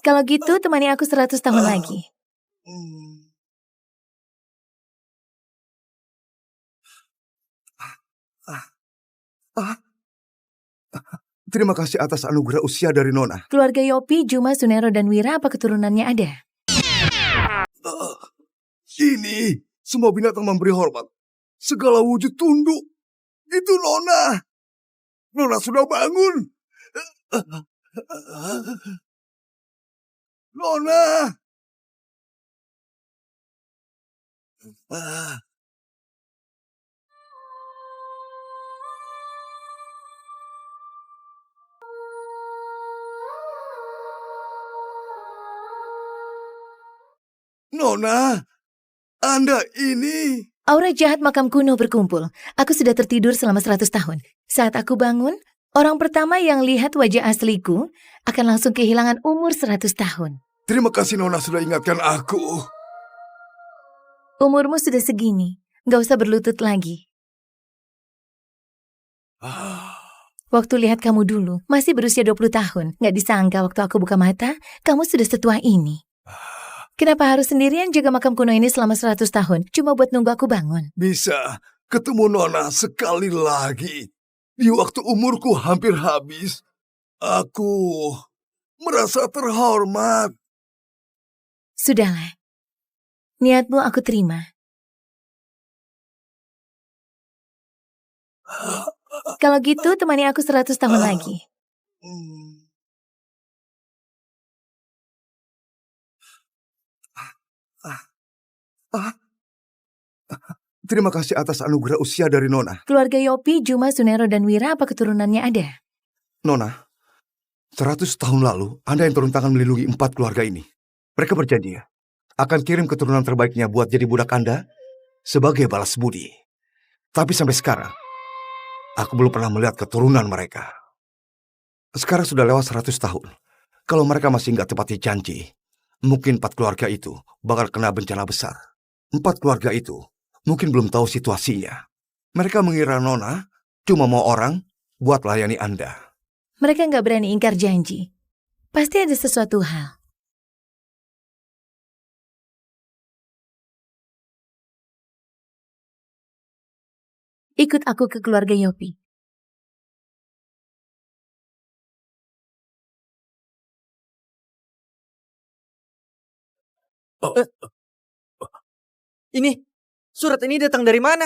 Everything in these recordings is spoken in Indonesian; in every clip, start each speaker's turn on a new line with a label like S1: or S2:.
S1: Kalau gitu temani aku 100 tahun lagi.
S2: Terima kasih atas anugerah usia dari Nona.
S1: Keluarga Yopi, Juma, Sunero, dan Wira apa keturunannya ada?
S2: Ini, semua binatang memberi hormat. Segala wujud tunduk. Itu Nona. Nona sudah bangun. Nona. Nona, Anda ini...
S1: Aura jahat makam kuno berkumpul. Aku sudah tertidur selama 100 tahun. Saat aku bangun, orang pertama yang lihat wajah asliku akan langsung kehilangan umur 100 tahun.
S2: Terima kasih Nona sudah ingatkan aku.
S1: Umurmu sudah segini, gak usah berlutut lagi. Waktu lihat kamu dulu, masih berusia 20 tahun. Gak disangka waktu aku buka mata, kamu sudah setua ini. Kenapa harus sendirian jaga makam kuno ini selama 100 tahun? Cuma buat nunggu aku bangun.
S2: Bisa ketemu Nona sekali lagi. Di waktu umurku hampir habis, aku merasa terhormat.
S1: Sudahlah. Niatmu aku terima. Kalau gitu temani aku 100 tahun lagi.
S2: Terima kasih atas anugerah usia dari Nona.
S1: Keluarga Yopi, Juma, Sunero, dan Wira apa keturunannya ada?
S2: Nona, 100 tahun lalu Anda yang turun tangan melindungi 4 keluarga ini. Mereka berjanji akan kirim keturunan terbaiknya buat jadi budak Anda sebagai balas budi. Tapi sampai sekarang, aku belum pernah melihat keturunan mereka. Sekarang sudah lewat 100 tahun. Kalau mereka masih nggak tepati janji, mungkin 4 keluarga itu bakal kena bencana besar. 4 keluarga itu mungkin belum tahu situasinya. Mereka mengira Nona cuma mau orang buat melayani Anda.
S1: Mereka nggak berani ingkar janji. Pasti ada sesuatu hal. Ikut aku ke keluarga Yopi.
S3: Ini, surat ini datang dari mana?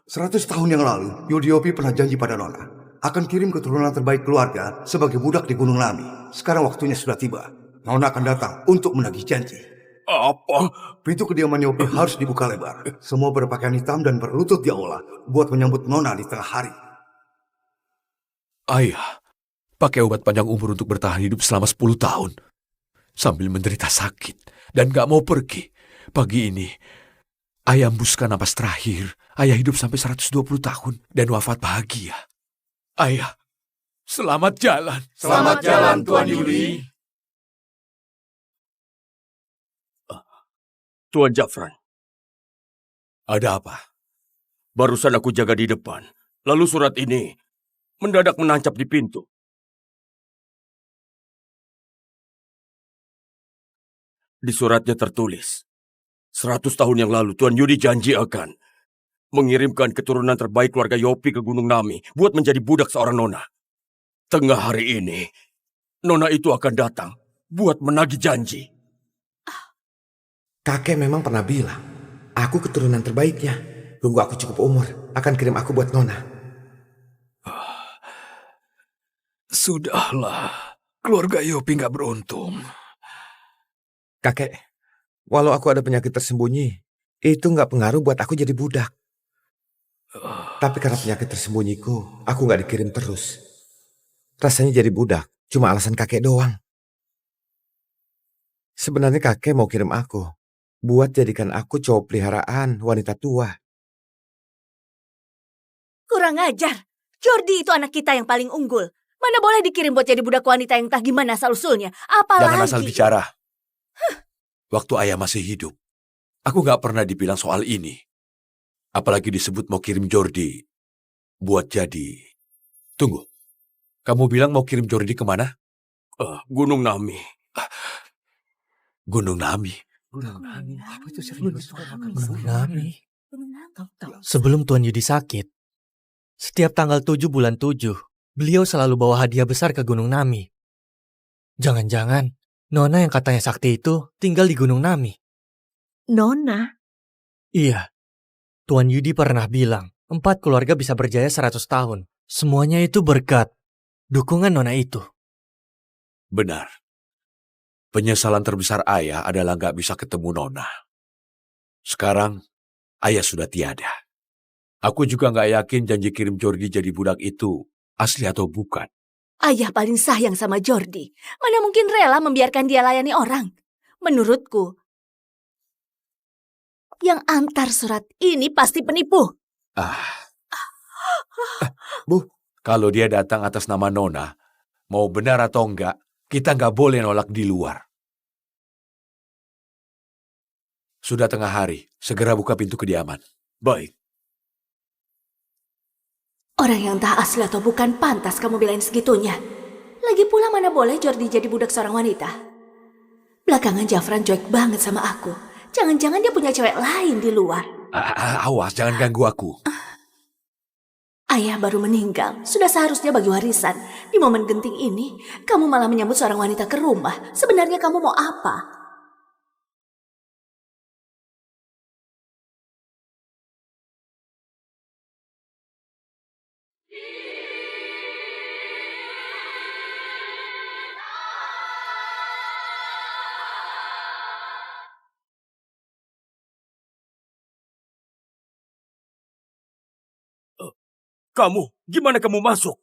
S2: Seratus tahun yang lalu, Yudhiopi pernah janji pada Nona akan kirim keturunan terbaik keluarga sebagai budak di Gunung Lami. Sekarang waktunya sudah tiba. Nona akan datang untuk menagih janji. Apa? Pintu kediaman Yopi harus dibuka lebar. Semua berpakaian hitam dan berlutut di aula buat menyambut Nona di tengah hari.
S4: Ayah, pakai obat panjang umur untuk bertahan hidup selama 10 tahun. Sambil menderita sakit dan gak mau pergi. Pagi ini, ayah hembuskan napas terakhir. Ayah hidup sampai 120 tahun dan wafat bahagia. Ayah, selamat jalan.
S5: Selamat jalan, Tuan Yuli.
S6: Tuan Jafran.
S4: Ada apa?
S6: Barusan aku jaga di depan. Lalu surat ini mendadak menancap di pintu. Di suratnya tertulis, 100 tahun yang lalu Tuan Yudi janji akan mengirimkan keturunan terbaik keluarga Yopi ke Gunung Nami buat menjadi budak seorang Nona. Tengah hari ini, Nona itu akan datang buat menagih janji.
S5: Kakek memang pernah bilang, aku keturunan terbaiknya. Tunggu aku cukup umur, akan kirim aku buat Nona.
S4: Sudahlah, keluarga Yopi gak beruntung.
S5: Kakek, walau aku ada penyakit tersembunyi, itu gak pengaruh buat aku jadi budak. Tapi karena penyakit tersembunyiku, aku gak dikirim terus. Rasanya jadi budak, cuma alasan kakek doang. Sebenarnya kakek mau kirim aku, buat jadikan aku cowok peliharaan wanita tua.
S7: Kurang ajar. Jordi itu anak kita yang paling unggul. Mana boleh dikirim buat jadi budak wanita yang entah gimana asal-usulnya. Apalagi...
S4: Jangan asal bicara. Waktu ayah masih hidup, aku gak pernah dibilang soal ini. Apalagi disebut mau kirim Jordi buat jadi... Tunggu, kamu bilang mau kirim Jordi kemana?
S6: Gunung Nami.
S4: Gunung Nami.
S3: Apa itu serius? Gunung Nami. Sebelum Tuan Yudi sakit, setiap tanggal 7 bulan 7, beliau selalu bawa hadiah besar ke Gunung Nami. Jangan-jangan Nona yang katanya sakti itu tinggal di Gunung Nami.
S7: Nona?
S3: Iya. Tuan Yudi pernah bilang, 4 keluarga bisa berjaya 100 tahun. Semuanya itu berkat dukungan Nona itu.
S4: Benar. Penyesalan terbesar ayah adalah gak bisa ketemu Nona. Sekarang, ayah sudah tiada. Aku juga gak yakin janji kirim Jordi jadi budak itu asli atau bukan.
S7: Ayah paling sayang sama Jordi. Mana mungkin rela membiarkan dia layani orang? Menurutku, yang antar surat ini pasti penipu.
S5: Bu,
S4: Kalau dia datang atas nama Nona, mau benar atau enggak, kita nggak boleh nolak di luar. Sudah tengah hari, segera buka pintu kediaman.
S6: Baik.
S7: Orang yang entah asli atau bukan pantas kamu belain segitunya. Lagi pula mana boleh Jordi jadi budak seorang wanita. Belakangan Jafran cuek banget sama aku. Jangan-jangan dia punya cewek lain di luar.
S4: Awas, jangan ganggu aku.
S7: Ayah baru meninggal, sudah seharusnya bagi warisan. Di momen genting ini, kamu malah menyambut seorang wanita ke rumah. Sebenarnya kamu mau apa?
S6: Gimana kamu masuk?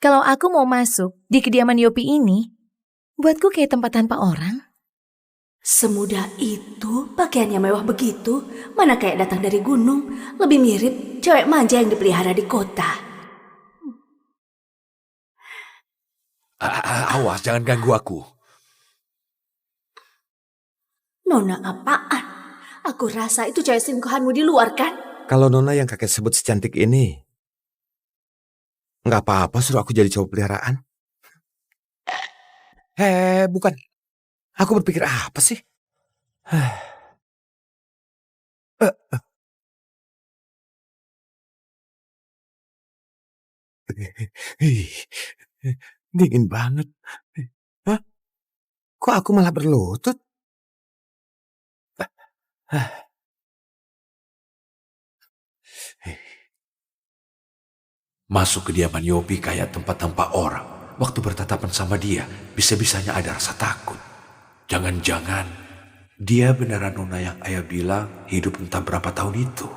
S1: Kalau aku mau masuk di kediaman Yopi ini, buatku kayak tempat tanpa orang.
S7: Semudah itu, pakaiannya mewah begitu. Mana kayak datang dari gunung. Lebih mirip cewek manja yang dipelihara di kota.
S4: Awas, jangan ganggu aku.
S7: Nona apaan? Aku rasa itu cewek selingkuhanmu di luar kan?
S5: kalau Nona yang kakek sebut secantik ini, nggak apa-apa suruh aku jadi cowok peliharaan. Bukan. Aku berpikir apa sih? Dingin banget. Hah? Kok aku malah berlutut?
S4: Masuk kediaman Yopi kayak tempat tanpa orang. Waktu bertatapan sama dia, bisa-bisanya ada rasa takut. Jangan-jangan dia beneran Nona yang ayah bilang hidup entah berapa tahun itu.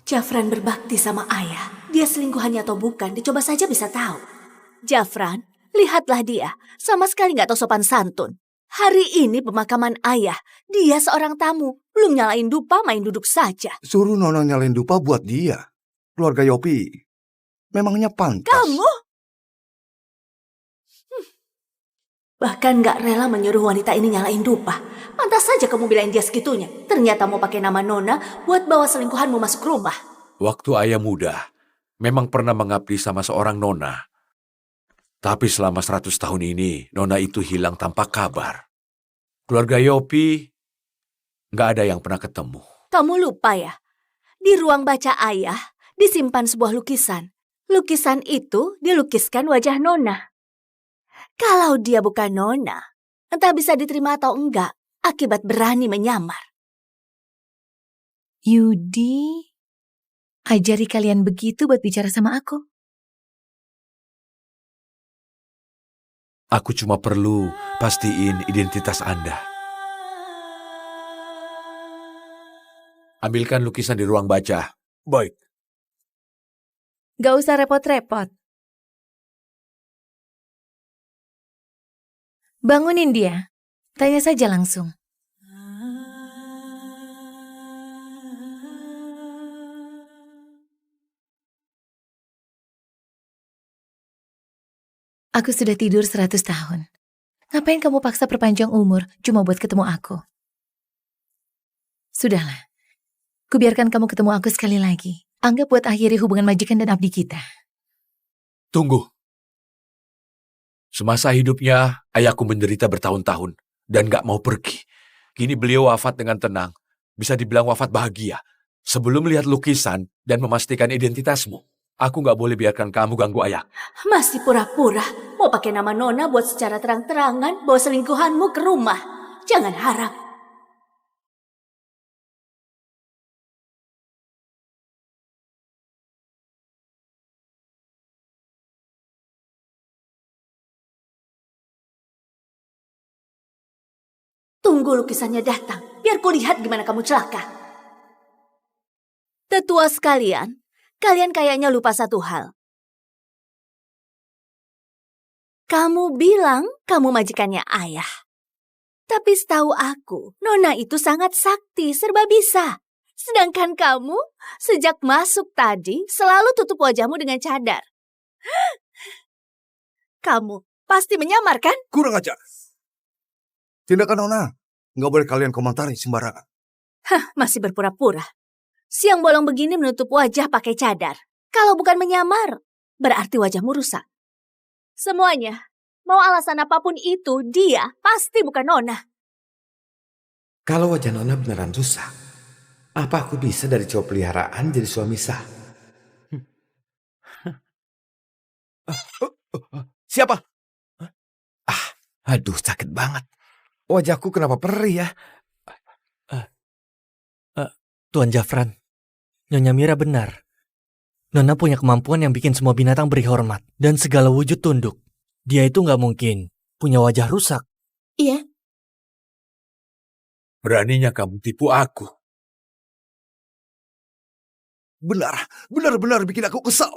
S7: Jafran berbakti sama ayah. Dia selingkuhannya atau bukan, dicoba saja bisa tahu. Jafran, lihatlah dia. Sama sekali nggak tahu sopan santun. Hari ini pemakaman ayah. Dia seorang tamu. Belum nyalain dupa, main duduk saja.
S2: Suruh Nona nyalain dupa buat dia. Keluarga Yopi memangnya pantas.
S7: Kamu? Bahkan nggak rela menyuruh wanita ini nyalain dupa. Pantas saja kamu bilain dia segitunya. Ternyata mau pakai nama Nona buat bawa selingkuhanmu masuk rumah.
S4: Waktu ayah muda, memang pernah mengabdi sama seorang Nona. Tapi selama 100 tahun ini, Nona itu hilang tanpa kabar. Keluarga Yopi, nggak ada yang pernah ketemu.
S7: Kamu lupa ya? Di ruang baca ayah disimpan sebuah lukisan. Lukisan itu dilukiskan wajah Nona. Kalau dia bukan Nona, entah bisa diterima atau enggak, akibat berani menyamar.
S1: Yudi, ajari kalian begitu buat bicara sama aku.
S4: Aku cuma perlu pastiin identitas Anda. Ambilkan lukisan di ruang baca.
S6: Baik.
S1: Gak usah repot-repot. Bangunin dia. Tanya saja langsung. Aku sudah tidur 100 tahun. Ngapain kamu paksa perpanjang umur cuma buat ketemu aku? Sudahlah. Kubiarkan kamu ketemu aku sekali lagi. Anggap buat akhiri hubungan majikan dan abdi kita.
S4: Tunggu. Semasa hidupnya, ayahku menderita bertahun-tahun dan gak mau pergi. Kini beliau wafat dengan tenang. Bisa dibilang wafat bahagia. Sebelum melihat lukisan dan memastikan identitasmu, aku gak boleh biarkan kamu ganggu ayah.
S7: Masih pura-pura. Mau pakai nama Nona buat secara terang-terangan bawa selingkuhanmu ke rumah. Jangan harap. Tunggu lukisannya datang, biar kulihat gimana kamu celaka. Tetua sekalian, kalian kayaknya lupa satu hal. Kamu bilang kamu majikannya ayah. Tapi setahu aku, Nona itu sangat sakti, serba bisa. Sedangkan kamu, sejak masuk tadi, selalu tutup wajahmu dengan cadar. Kamu pasti menyamar, kan?
S2: Kurang ajar. Tindakan Nona, nggak boleh kalian komentari sembarangan.
S7: Masih berpura-pura. Siang bolong begini menutup wajah pakai cadar. Kalau bukan menyamar, berarti wajahmu rusak. Semuanya, mau alasan apapun itu, dia pasti bukan Nona.
S5: Kalau wajah Nona beneran rusak, apa aku bisa dari cowok peliharaan jadi suami sah? Siapa? Aduh, sakit banget. Wajahku kenapa perih ya?
S3: Tuan Jafran, Nyonya Mira benar. Nona punya kemampuan yang bikin semua binatang beri hormat dan segala wujud tunduk. Dia itu nggak mungkin punya wajah rusak.
S7: Iya.
S4: Beraninya kamu tipu aku.
S2: Benar-benar bikin aku kesal.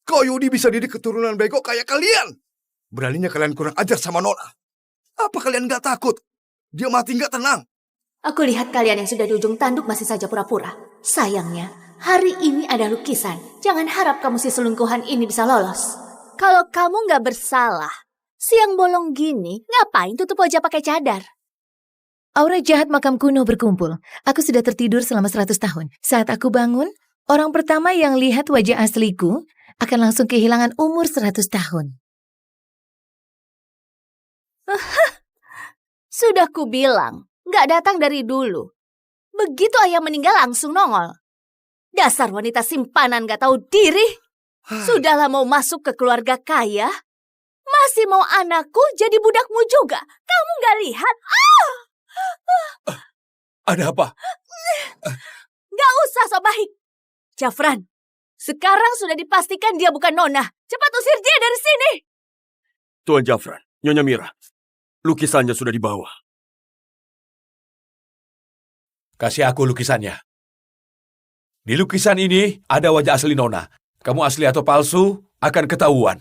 S2: Kok Yudi bisa didik keturunan bego kayak kalian? Beraninya kalian kurang ajar sama Nona. Apa kalian gak takut? Dia mati gak tenang.
S7: Aku lihat kalian yang sudah di ujung tanduk masih saja pura-pura. Sayangnya, hari ini ada lukisan. Jangan harap kamu si selingkuhan ini bisa lolos. Kalau kamu nggak bersalah, siang bolong gini, ngapain tutup wajah pakai cadar?
S1: Aura jahat makam kuno berkumpul. Aku sudah tertidur selama 100 tahun. Saat aku bangun, orang pertama yang lihat wajah asliku akan langsung kehilangan umur 100 tahun.
S7: Sudah kubilang, nggak datang dari dulu. Begitu ayah meninggal langsung nongol. Dasar wanita simpanan nggak tahu diri. Sudahlah mau masuk ke keluarga kaya, masih mau anakku jadi budakmu juga. Kamu nggak lihat?
S4: Ada apa?
S7: Nggak usah sok baik. Jafran, sekarang sudah dipastikan dia bukan Nona. Cepat usir dia dari sini.
S6: Tuan Jafran, Nyonya Mira, lukisannya sudah dibawa.
S4: Kasih aku lukisannya. Di lukisan ini ada wajah asli Nona. Kamu asli atau palsu akan ketahuan.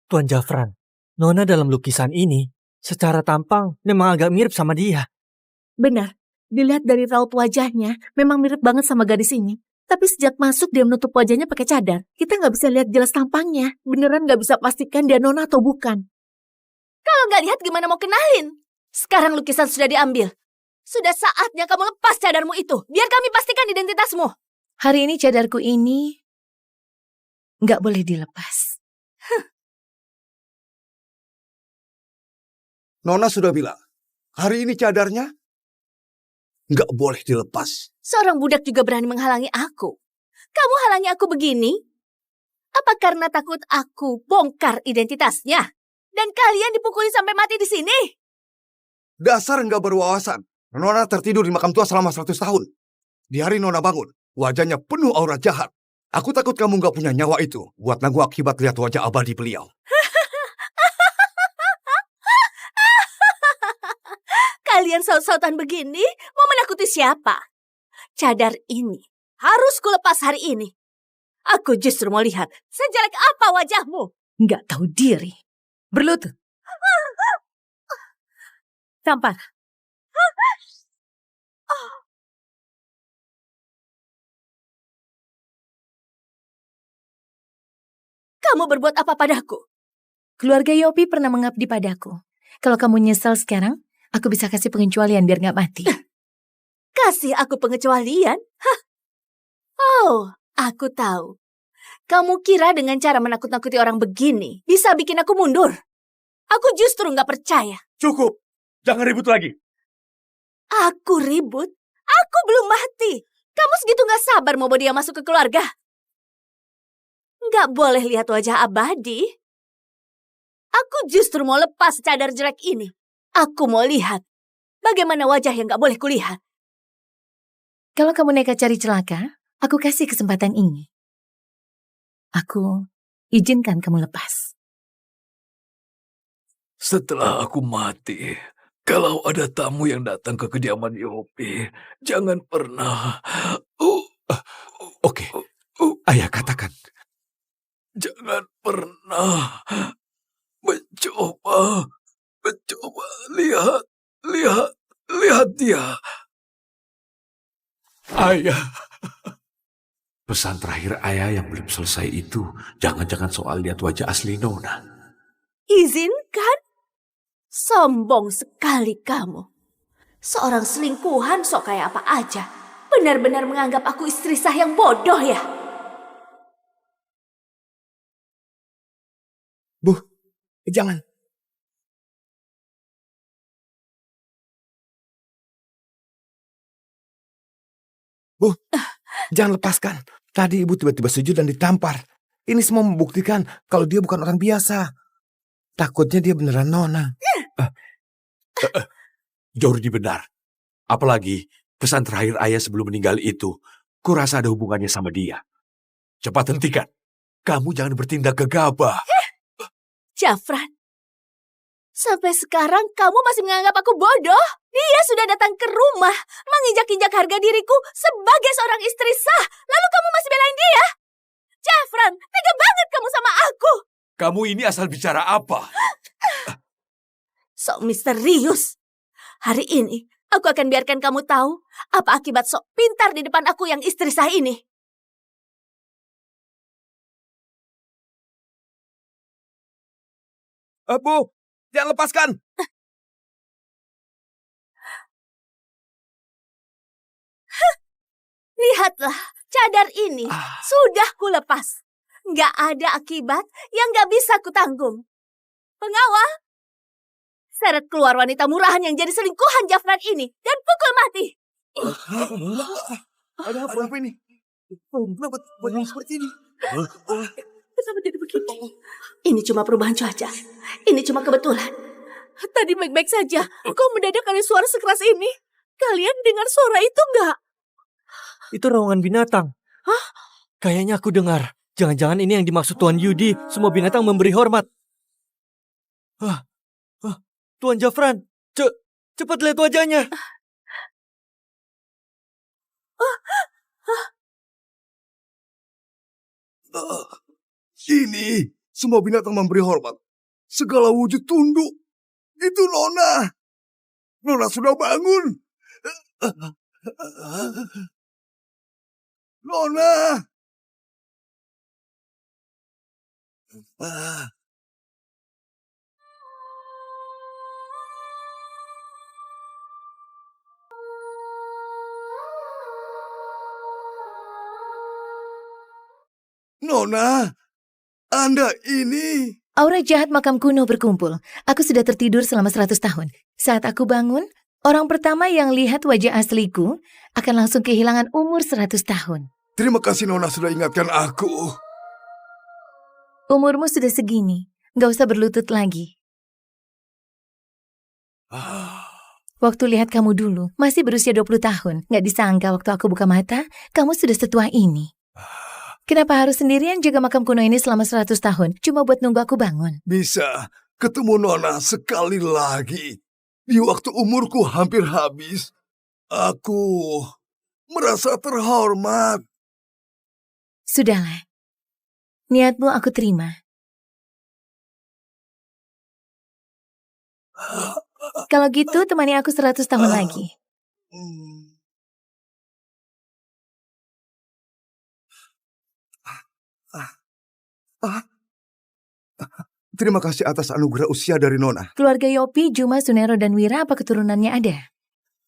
S3: Tuan Jafran, Nona dalam lukisan ini secara tampang memang agak mirip sama dia.
S7: Benar, dilihat dari raut wajahnya memang mirip banget sama gadis ini. Tapi sejak masuk dia menutup wajahnya pakai cadar. Kita nggak bisa lihat jelas tampangnya. Beneran nggak bisa pastikan dia Nona atau bukan. Kalau nggak lihat gimana mau kenalin? Sekarang lukisan sudah diambil. Sudah saatnya kamu lepas cadarmu itu. Biar kami pastikan identitasmu.
S1: Hari ini cadarku ini nggak boleh dilepas.
S2: Nona sudah bilang, hari ini cadarnya nggak boleh dilepas.
S7: Seorang budak juga berani menghalangi aku. Kamu halangi aku begini? Apa karena takut aku bongkar identitasnya? Dan kalian dipukuli sampai mati di sini?
S2: Dasar nggak berwawasan. Nona tertidur di makam tua selama 100 tahun. Di hari Nona bangun, wajahnya penuh aura jahat. Aku takut kamu nggak punya nyawa itu buat nanggung akibat lihat wajah abadi beliau.
S7: Kalian saut-sautan begini mau menakuti siapa? Cadar ini harus kulepas hari ini. Aku justru mau lihat sejelek apa wajahmu.
S1: Nggak tahu diri. Berlutut. Tampar.
S7: Kamu berbuat apa padaku?
S1: Keluarga Yopi pernah mengabdi padaku. Kalau kamu nyesal sekarang, aku bisa kasih pengecualian biar nggak mati.
S7: Kasih aku pengecualian? Hah? Oh, aku tahu. Kamu kira dengan cara menakut-nakuti orang begini bisa bikin aku mundur? Aku justru nggak percaya.
S6: Cukup. Jangan ribut lagi.
S7: Aku ribut? Aku belum mati. Kamu segitu nggak sabar mau bawa dia masuk ke keluarga? Nggak boleh lihat wajah abadi. Aku justru mau lepas cadar jelek ini. Aku mau lihat bagaimana wajah yang nggak boleh kulihat.
S1: Kalau kamu nekat cari celaka, aku kasih kesempatan ini. Aku izinkan kamu lepas.
S4: Setelah aku mati, kalau ada tamu yang datang ke kediaman Yopi, jangan pernah...
S5: Oke, ayah katakan.
S4: Jangan pernah mencoba lihat dia. Ayah. Pesan terakhir ayah yang belum selesai itu, jangan-jangan soal lihat wajah asli Nona.
S7: Izinkan? Sombong sekali kamu. Seorang selingkuhan sok kayak apa aja. Benar-benar menganggap aku istri sah yang bodoh ya?
S5: Bu, jangan. Bu, jangan lepaskan. Tadi ibu tiba-tiba sujud dan ditampar. Ini semua membuktikan kalau dia bukan orang biasa. Takutnya dia beneran Nona.
S4: Jordi benar. Apalagi pesan terakhir ayah sebelum meninggal itu, kurasa ada hubungannya sama dia. Cepat hentikan. Kamu jangan bertindak gegabah.
S7: Jafran, sampai sekarang kamu masih menganggap aku bodoh? Dia sudah datang ke rumah, menginjak-injak harga diriku sebagai seorang istri sah. Lalu kamu masih belain dia? Jafran, tega banget kamu sama aku.
S4: Kamu ini asal bicara apa?
S7: Sok misterius. Hari ini, aku akan biarkan kamu tahu apa akibat sok pintar di depan aku yang istri sah ini.
S5: Bu, jangan lepaskan.
S7: Lihatlah, cadar ini sudah kulepas. Nggak ada akibat yang nggak bisa kutanggung. Pengawal, seret keluar wanita murahan yang jadi selingkuhan Jafran ini dan pukul mati.
S2: Ada apa ini? Kenapa banyak seperti ini?
S7: Kenapa jadi begini? Ini cuma perubahan cuaca. Ini cuma kebetulan. Tadi baik-baik saja. Kok mendadak ada suara sekeras ini? Kalian dengar suara itu nggak?
S3: Itu raungan binatang.
S7: Hah?
S3: Kayaknya aku dengar. Jangan-jangan ini yang dimaksud Tuan Yudi. Semua binatang memberi hormat. Tuan Jafran, cepat lihat wajahnya.
S2: Ini semua binatang memberi hormat. Segala wujud tunduk. Itu Nona. Nona sudah bangun. Nona. Nona, Anda ini...
S1: Aura jahat makam kuno berkumpul. Aku sudah tertidur selama 100 tahun. Saat aku bangun, orang pertama yang lihat wajah asliku akan langsung kehilangan umur 100 tahun.
S2: Terima kasih Nona sudah ingatkan aku.
S1: Umurmu sudah segini, nggak usah berlutut lagi. Waktu lihat kamu dulu, masih berusia 20 tahun. Nggak disangka waktu aku buka mata, kamu sudah setua ini. Kenapa harus sendirian jaga makam kuno ini selama 100 tahun? Cuma buat nunggu aku bangun.
S2: Bisa ketemu Nona sekali lagi. Di waktu umurku hampir habis, aku merasa terhormat.
S1: Sudahlah. Niatmu aku terima. Kalau gitu, temani aku 100 tahun lagi.
S2: Terima kasih atas anugerah usia dari Nona.
S1: Keluarga Yopi, Juma, Sunero, dan Wira apa keturunannya ada?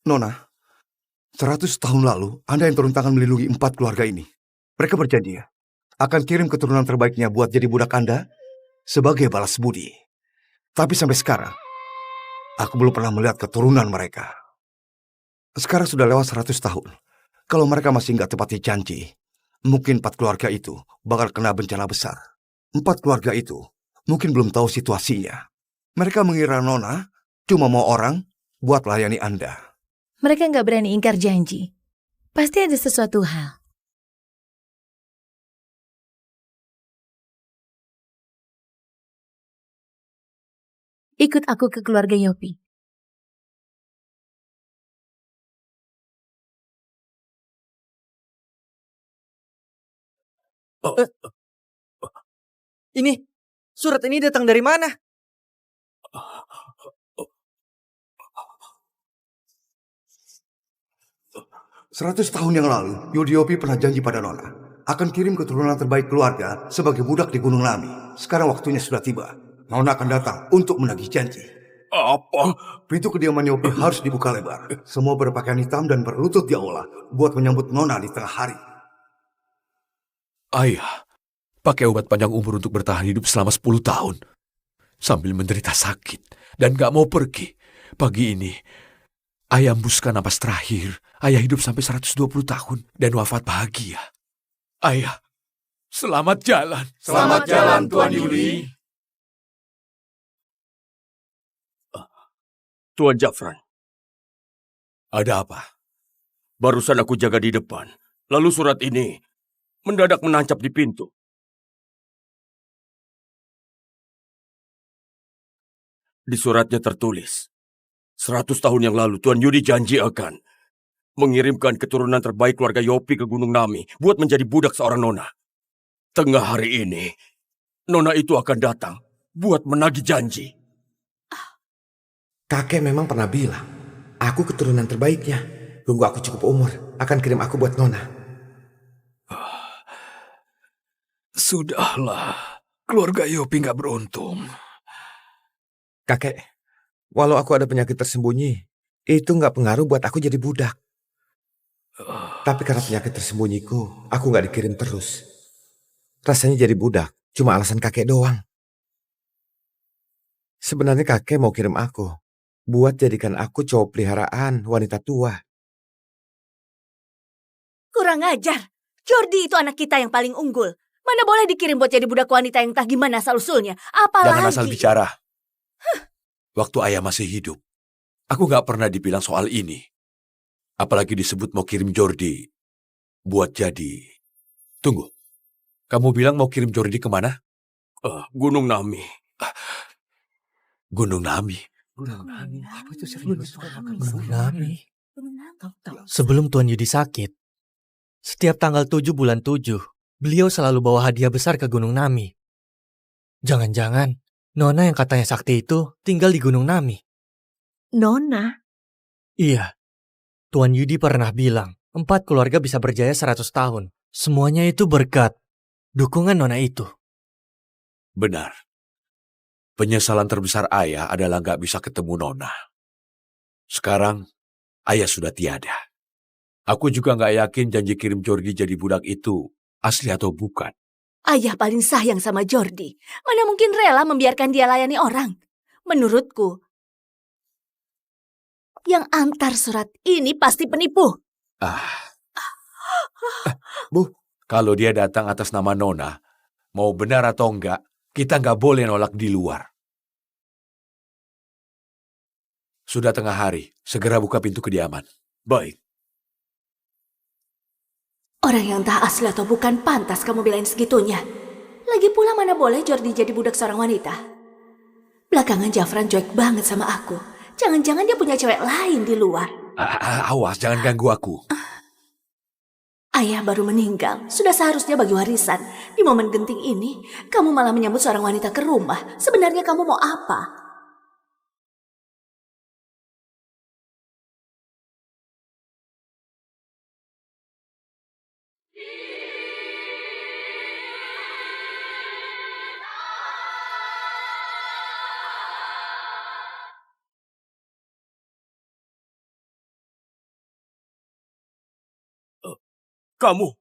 S2: Nona, 100 tahun lalu Anda yang turun tangan melindungi 4 keluarga ini. Mereka berjanji akan kirim keturunan terbaiknya buat jadi budak Anda sebagai balas budi. Tapi sampai sekarang, aku belum pernah melihat keturunan mereka. Sekarang sudah lewat 100 tahun. Kalau mereka masih nggak tepati janji, mungkin 4 keluarga itu bakal kena bencana besar. 4 keluarga itu mungkin belum tahu situasinya. Mereka mengira Nona cuma mau orang buat layani Anda.
S1: Mereka nggak berani ingkar janji. Pasti ada sesuatu hal. Ikut aku ke keluarga Yopi.
S3: Ini, surat ini datang dari mana?
S2: Seratus tahun yang lalu, Yudhiopi pernah janji pada Nona akan kirim keturunan terbaik keluarga sebagai budak di Gunung Nami. Sekarang waktunya sudah tiba. Nona akan datang untuk menagih janji.
S6: Apa?
S2: Pintu kediaman Yopi harus dibuka lebar. Semua berpakaian hitam dan berlutut di aula buat menyambut Nona di tengah hari.
S4: Ayah, pakai obat panjang umur untuk bertahan hidup selama 10 tahun. Sambil menderita sakit dan gak mau pergi. Pagi ini, ayah hembuskan napas terakhir. Ayah hidup sampai 120 tahun dan wafat bahagia. Ayah, selamat jalan.
S6: Selamat jalan, Tuan Yuli. Tuan Jafran,
S4: Ada apa?
S6: barusan aku jaga di depan. Lalu surat ini mendadak menancap di pintu. Di suratnya tertulis, 100 tahun yang lalu Tuan Yudi janji akan mengirimkan keturunan terbaik keluarga Yopi ke Gunung Nami buat menjadi budak seorang Nona. Tengah hari ini, Nona itu akan datang buat menagih janji.
S5: Kakek memang pernah bilang, aku keturunan terbaiknya. Tunggu aku cukup umur, akan kirim aku buat Nona.
S4: Sudahlah, keluarga Yopi gak beruntung.
S5: Kakek, walau aku ada penyakit tersembunyi, itu nggak pengaruh buat aku jadi budak. Tapi karena penyakit tersembunyiku, aku nggak dikirim terus. Rasanya jadi budak, cuma alasan kakek doang. Sebenarnya kakek mau kirim aku, buat jadikan aku cowok peliharaan wanita tua.
S7: Kurang ajar. Jordi itu anak kita yang paling unggul. Mana boleh dikirim buat jadi budak wanita yang entah gimana asal-usulnya. Apalagi...
S4: Jangan asal bicara. Waktu ayah masih hidup, aku gak pernah dibilang soal ini. Apalagi disebut mau kirim Jordi buat jadi... Tunggu, kamu bilang mau kirim Jordi kemana?
S6: Gunung Nami.
S4: Gunung Nami.
S3: Apa itu serius? Gunung Nami. Sebelum Tuan Yudi sakit, setiap tanggal 7 bulan 7, beliau selalu bawa hadiah besar ke Gunung Nami. Jangan-jangan, Nona yang katanya sakti itu tinggal di Gunung Nami.
S8: Nona?
S3: Iya, Tuan Yudi pernah bilang, 4 keluarga bisa berjaya 100 tahun. Semuanya itu berkat dukungan Nona itu.
S4: Benar. Penyesalan terbesar ayah adalah gak bisa ketemu Nona. Sekarang, ayah sudah tiada. Aku juga gak yakin janji kirim Jordi jadi budak itu asli atau bukan.
S7: Ayah paling sayang sama Jordi. Mana mungkin rela membiarkan dia layani orang. Menurutku, yang antar surat ini pasti penipu.
S4: Bu, kalau dia datang atas nama Nona, mau benar atau enggak, kita nggak boleh nolak di luar. Sudah tengah hari, segera buka pintu kediaman.
S6: Baik.
S7: Orang yang entah asli atau bukan pantas kamu belain segitunya. Lagi pula mana boleh Jordi jadi budak seorang wanita. Belakangan Jafran cuek banget sama aku. Jangan-jangan dia punya cewek lain di luar.
S4: Awas, jangan ganggu aku.
S7: Ayah baru meninggal, sudah seharusnya bagi warisan. Di momen genting ini, kamu malah menyambut seorang wanita ke rumah. Sebenarnya kamu mau apa?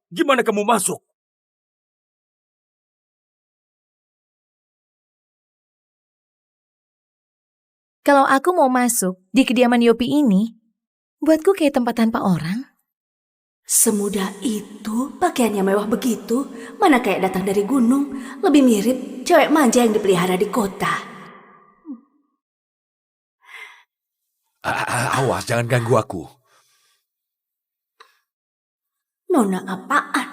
S6: Gimana kamu masuk?
S1: Kalau aku mau masuk di kediaman Yopi ini, buatku kayak tempat tanpa orang.
S7: Semudah itu, pakaiannya mewah begitu, mana kayak datang dari gunung, lebih mirip cewek manja yang dipelihara di kota.
S4: Awas, jangan ganggu aku.
S7: Nona apaan?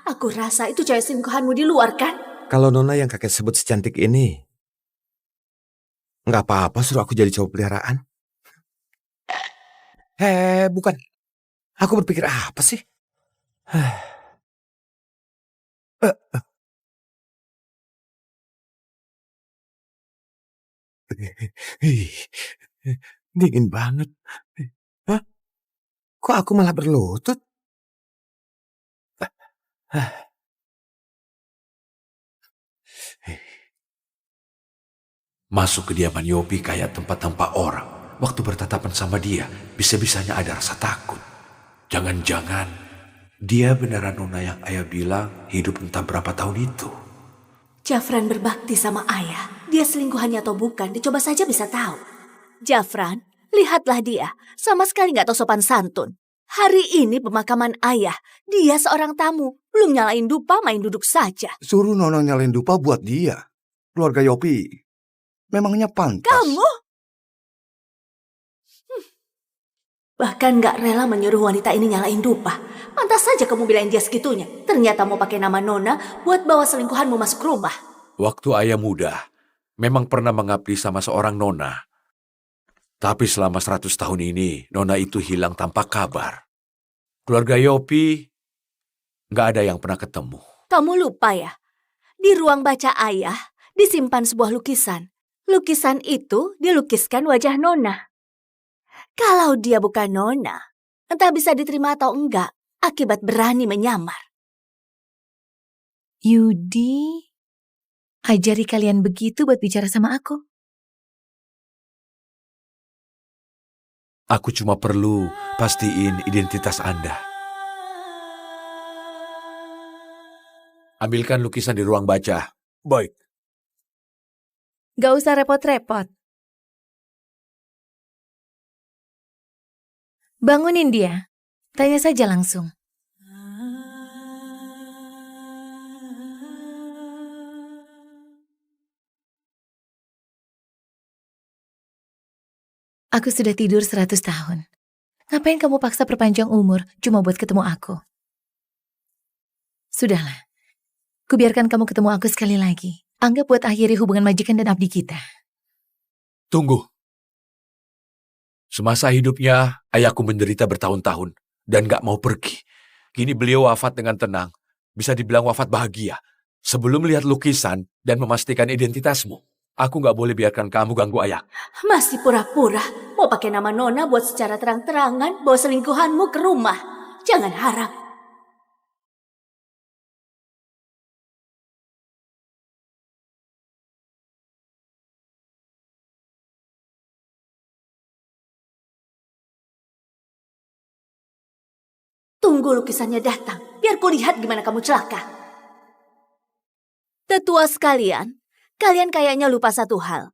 S7: Aku rasa itu cewek selingkuhanmu di luar kan?
S5: Kalau Nona yang kakek sebut secantik ini, nggak apa-apa suruh aku jadi cowok peliharaan. Bukan. Aku berpikir apa sih? Dingin banget. Hah? Kok aku malah berlutut?
S4: Masuk kediaman Yopi kayak tempat tanpa orang. Waktu bertatapan sama dia, bisa-bisanya ada rasa takut. Jangan-jangan dia beneran Nona yang ayah bilang hidup entah berapa tahun itu.
S7: Jafran berbakti sama ayah. Dia selingkuhannya atau bukan, dicoba saja bisa tahu. Jafran, lihatlah dia. Sama sekali nggak tahu sopan santun. Hari ini pemakaman ayah. Dia seorang tamu. Belum nyalain dupa, main duduk saja.
S2: Suruh Nona nyalain dupa buat dia. Keluarga Yopi memangnya pantas.
S7: Kamu? Bahkan nggak rela menyuruh wanita ini nyalain dupa. Pantas saja kamu bilang dia segitunya. Ternyata mau pakai nama Nona buat bawa selingkuhanmu masuk rumah.
S4: Waktu ayah muda, memang pernah mengabdi sama seorang Nona. Tapi selama 100 tahun ini, Nona itu hilang tanpa kabar. Keluarga Yopi nggak ada yang pernah ketemu.
S7: Kamu lupa ya? Di ruang baca ayah disimpan sebuah lukisan. Lukisan itu dilukiskan wajah Nona. Kalau dia bukan Nona, entah bisa diterima atau enggak, akibat berani menyamar.
S1: Yudi, ajari kalian begitu buat bicara sama aku.
S4: Aku cuma perlu pastiin identitas Anda. Ambilkan lukisan di ruang baca.
S6: Baik.
S1: Gak usah repot-repot. Bangunin dia. Tanya saja langsung. Aku sudah tidur 100 tahun. Ngapain kamu paksa perpanjang umur cuma buat ketemu aku? Sudahlah. Kubiarkan kamu ketemu aku sekali lagi. Anggap buat akhiri hubungan majikan dan abdi kita.
S4: Tunggu. Semasa hidupnya, ayahku menderita bertahun-tahun dan gak mau pergi. Kini beliau wafat dengan tenang. Bisa dibilang wafat bahagia. Sebelum lihat lukisan dan memastikan identitasmu, aku gak boleh biarkan kamu ganggu ayah.
S7: Masih pura-pura. Mau pakai nama Nona buat secara terang-terangan bawa selingkuhanmu ke rumah. Jangan harap. Tunggu lukisannya datang, biar kulihat gimana kamu celaka. Tetua sekalian, kalian kayaknya lupa satu hal.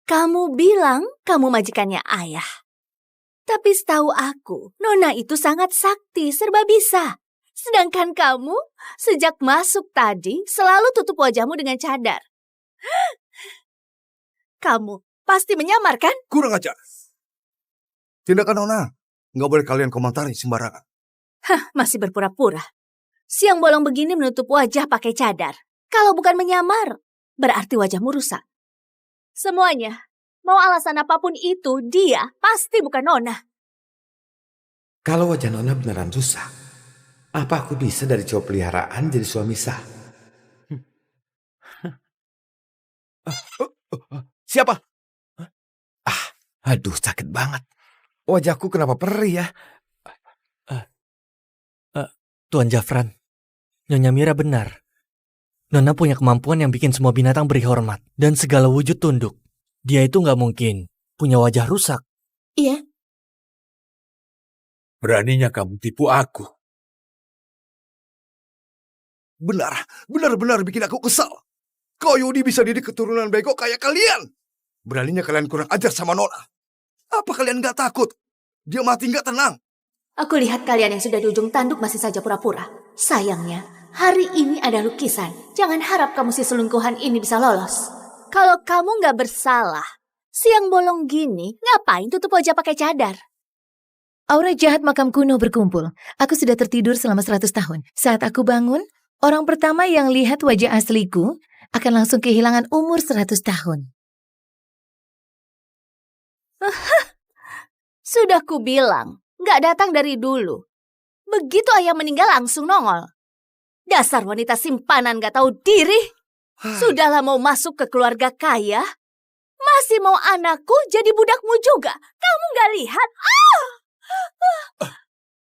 S7: Kamu bilang kamu majikannya ayah. Tapi setahu aku, Nona itu sangat sakti, serba bisa. Sedangkan kamu, sejak masuk tadi, selalu tutup wajahmu dengan cadar. Kamu pasti menyamar, kan?
S2: Kurang ajar. Tindakan Nona, nggak boleh kalian komentari sembarangan.
S7: Masih berpura-pura. Siang bolong begini menutup wajah pakai cadar. Kalau bukan menyamar, berarti wajahmu rusak. Semuanya, mau alasan apapun itu, dia pasti bukan Nona.
S5: Kalau wajah Nona beneran rusak, apa aku bisa dari cowok peliharaan jadi suami sah? Siapa? Aduh, sakit banget. Wajahku kenapa perih ya?
S3: Tuan Jafran, Nyonya Mira benar. Nona punya kemampuan yang bikin semua binatang beri hormat dan segala wujud tunduk. Dia itu nggak mungkin punya wajah rusak.
S7: Iya.
S4: Beraninya kamu tipu aku.
S2: Benar-benar bikin aku kesal. Kau Yudi bisa didik keturunan bego kayak kalian. Beraninya kalian kurang ajar sama Nona. Apa kalian gak takut? Dia mati gak tenang.
S7: Aku lihat kalian yang sudah di ujung tanduk masih saja pura-pura. Sayangnya, hari ini ada lukisan. Jangan harap kamu si selingkuhan ini bisa lolos. Kalau kamu nggak bersalah, siang bolong gini, ngapain tutup wajah pakai cadar?
S1: Aura jahat makam kuno berkumpul. Aku sudah tertidur selama 100 tahun. Saat aku bangun, orang pertama yang lihat wajah asliku akan langsung kehilangan umur 100 tahun.
S7: Sudah kubilang, nggak datang dari dulu. Begitu ayah meninggal langsung nongol. Dasar wanita simpanan nggak tahu diri. Sudahlah mau masuk ke keluarga kaya, masih mau anakku jadi budakmu juga. Kamu nggak lihat?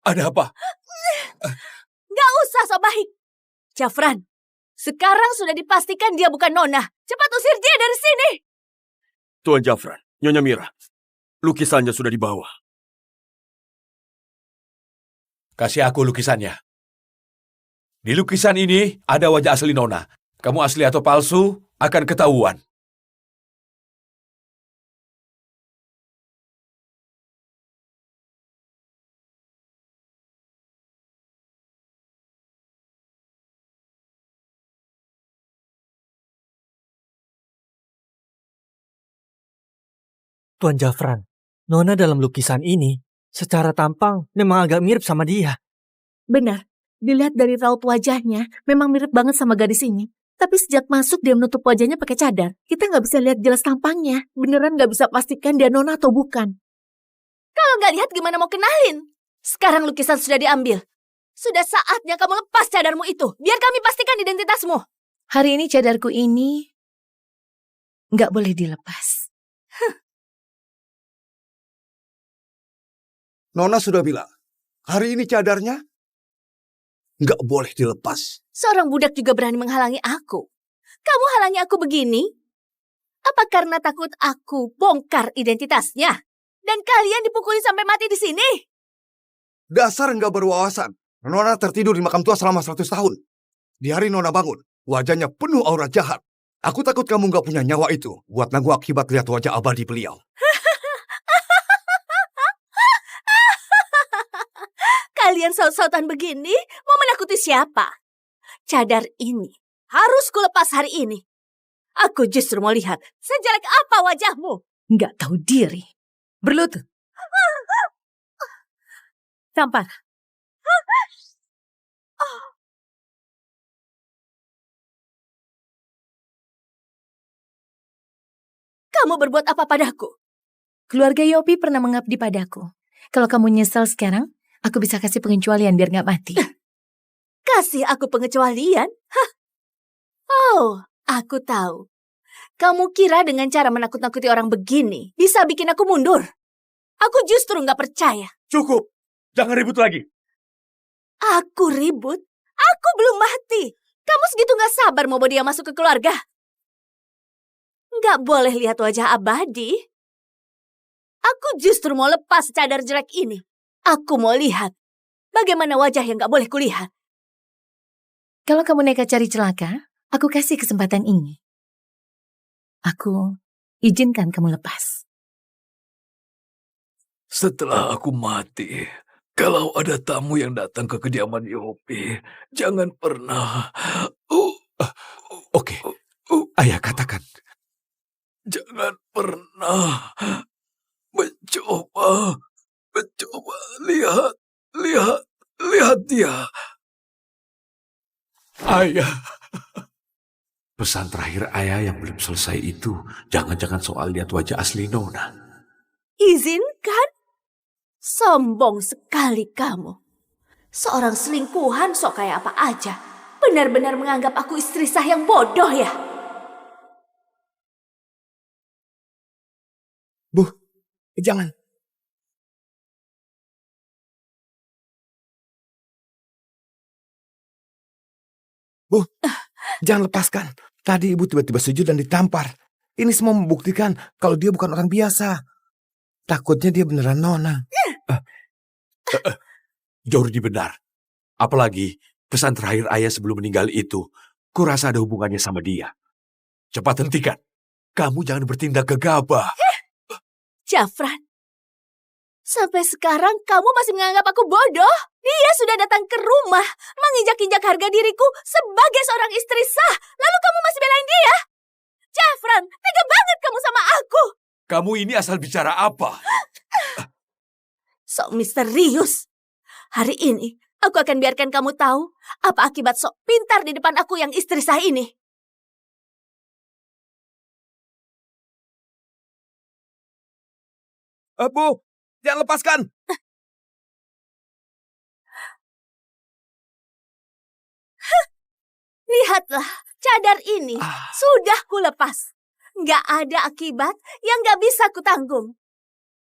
S4: Ada apa?
S7: Nggak usah so baik. Jafran, sekarang sudah dipastikan dia bukan Nona. Cepat usir dia dari sini.
S6: Tuan Jafran, Nyonya Mira, lukisannya sudah dibawa.
S4: Kasih aku lukisannya. Di lukisan ini ada wajah asli Nona. Kamu asli atau palsu akan ketahuan.
S3: Tuan Jafran, Nona dalam lukisan ini secara tampang memang agak mirip sama dia.
S8: Benar, dilihat dari raut wajahnya, memang mirip banget sama gadis ini. Tapi sejak masuk dia menutup wajahnya pakai cadar. Kita nggak bisa lihat jelas tampangnya. Beneran nggak bisa pastikan dia Nona atau bukan.
S7: Kalau nggak lihat gimana mau kenalin? Sekarang lukisan sudah diambil. Sudah saatnya kamu lepas cadarmu itu. Biar kami pastikan identitasmu.
S1: Hari ini cadarku ini nggak boleh dilepas.
S2: Nona sudah bilang, hari ini cadarnya nggak boleh dilepas.
S7: Seorang budak juga berani menghalangi aku. Kamu halangi aku begini? Apa karena takut aku bongkar identitasnya? Dan kalian dipukuli sampai mati di sini?
S2: Dasar nggak berwawasan. Nona tertidur di makam tua selama 100 tahun. Di hari Nona bangun, wajahnya penuh aura jahat. Aku takut kamu nggak punya nyawa itu buat nanggung akibat lihat wajah abadi beliau.
S7: Kalian saut-sautan begini mau menakuti siapa? Cadar ini harus kulepas hari ini. Aku justru mau lihat sejelek apa wajahmu.
S1: Nggak tahu diri. Berlutut.
S8: Tampar.
S7: Kamu berbuat apa padaku?
S1: Keluarga Yopi pernah mengabdi padaku. Kalau kamu nyesal sekarang, aku bisa kasih pengecualian biar nggak mati.
S7: Kasih aku pengecualian? Hah? Oh, aku tahu. Kamu kira dengan cara menakut-nakuti orang begini bisa bikin aku mundur? Aku justru nggak percaya.
S4: Cukup, jangan ribut lagi.
S7: Aku ribut? Aku belum mati. Kamu segitu nggak sabar mau bawa dia masuk ke keluarga? Nggak boleh lihat wajah abadi. Aku justru mau lepas cadar jelek ini. Aku mau lihat bagaimana wajah yang nggak boleh kulihat.
S1: Kalau kamu nekat cari celaka, aku kasih kesempatan ini. Aku izinkan kamu lepas.
S4: Setelah aku mati, kalau ada tamu yang datang ke kediaman Yopi, jangan pernah... Oke, ayah katakan. Jangan pernah mencoba lihat dia. Ayah. Pesan terakhir ayah yang belum selesai itu, jangan-jangan soal lihat wajah asli Nona.
S7: Izinkan? Sombong sekali kamu. Seorang selingkuhan sok kayak apa aja. Benar-benar menganggap aku istri sah yang bodoh ya?
S5: Bu, jangan. Bu, jangan lepaskan. Tadi ibu tiba-tiba sujud dan ditampar. Ini semua membuktikan kalau dia bukan orang biasa. Takutnya dia beneran Nona.
S4: Jordi benar. Apalagi pesan terakhir ayah sebelum meninggal itu, kurasa ada hubungannya sama dia. Cepat hentikan. Kamu jangan bertindak gegabah.
S7: Jafran, sampai sekarang kamu masih menganggap aku bodoh? Dia sudah datang ke rumah, menginjak-injak harga diriku sebagai seorang istri sah. Lalu kamu masih belain dia? Jafran, tega banget kamu sama aku.
S4: Kamu ini asal bicara apa?
S7: Sok misterius. Hari ini, aku akan biarkan kamu tahu apa akibat sok pintar di depan aku yang istri sah ini.
S5: Bu, jangan lepaskan.
S7: Lihatlah, cadar ini sudah kulepas. Nggak ada akibat yang nggak bisa kutanggung.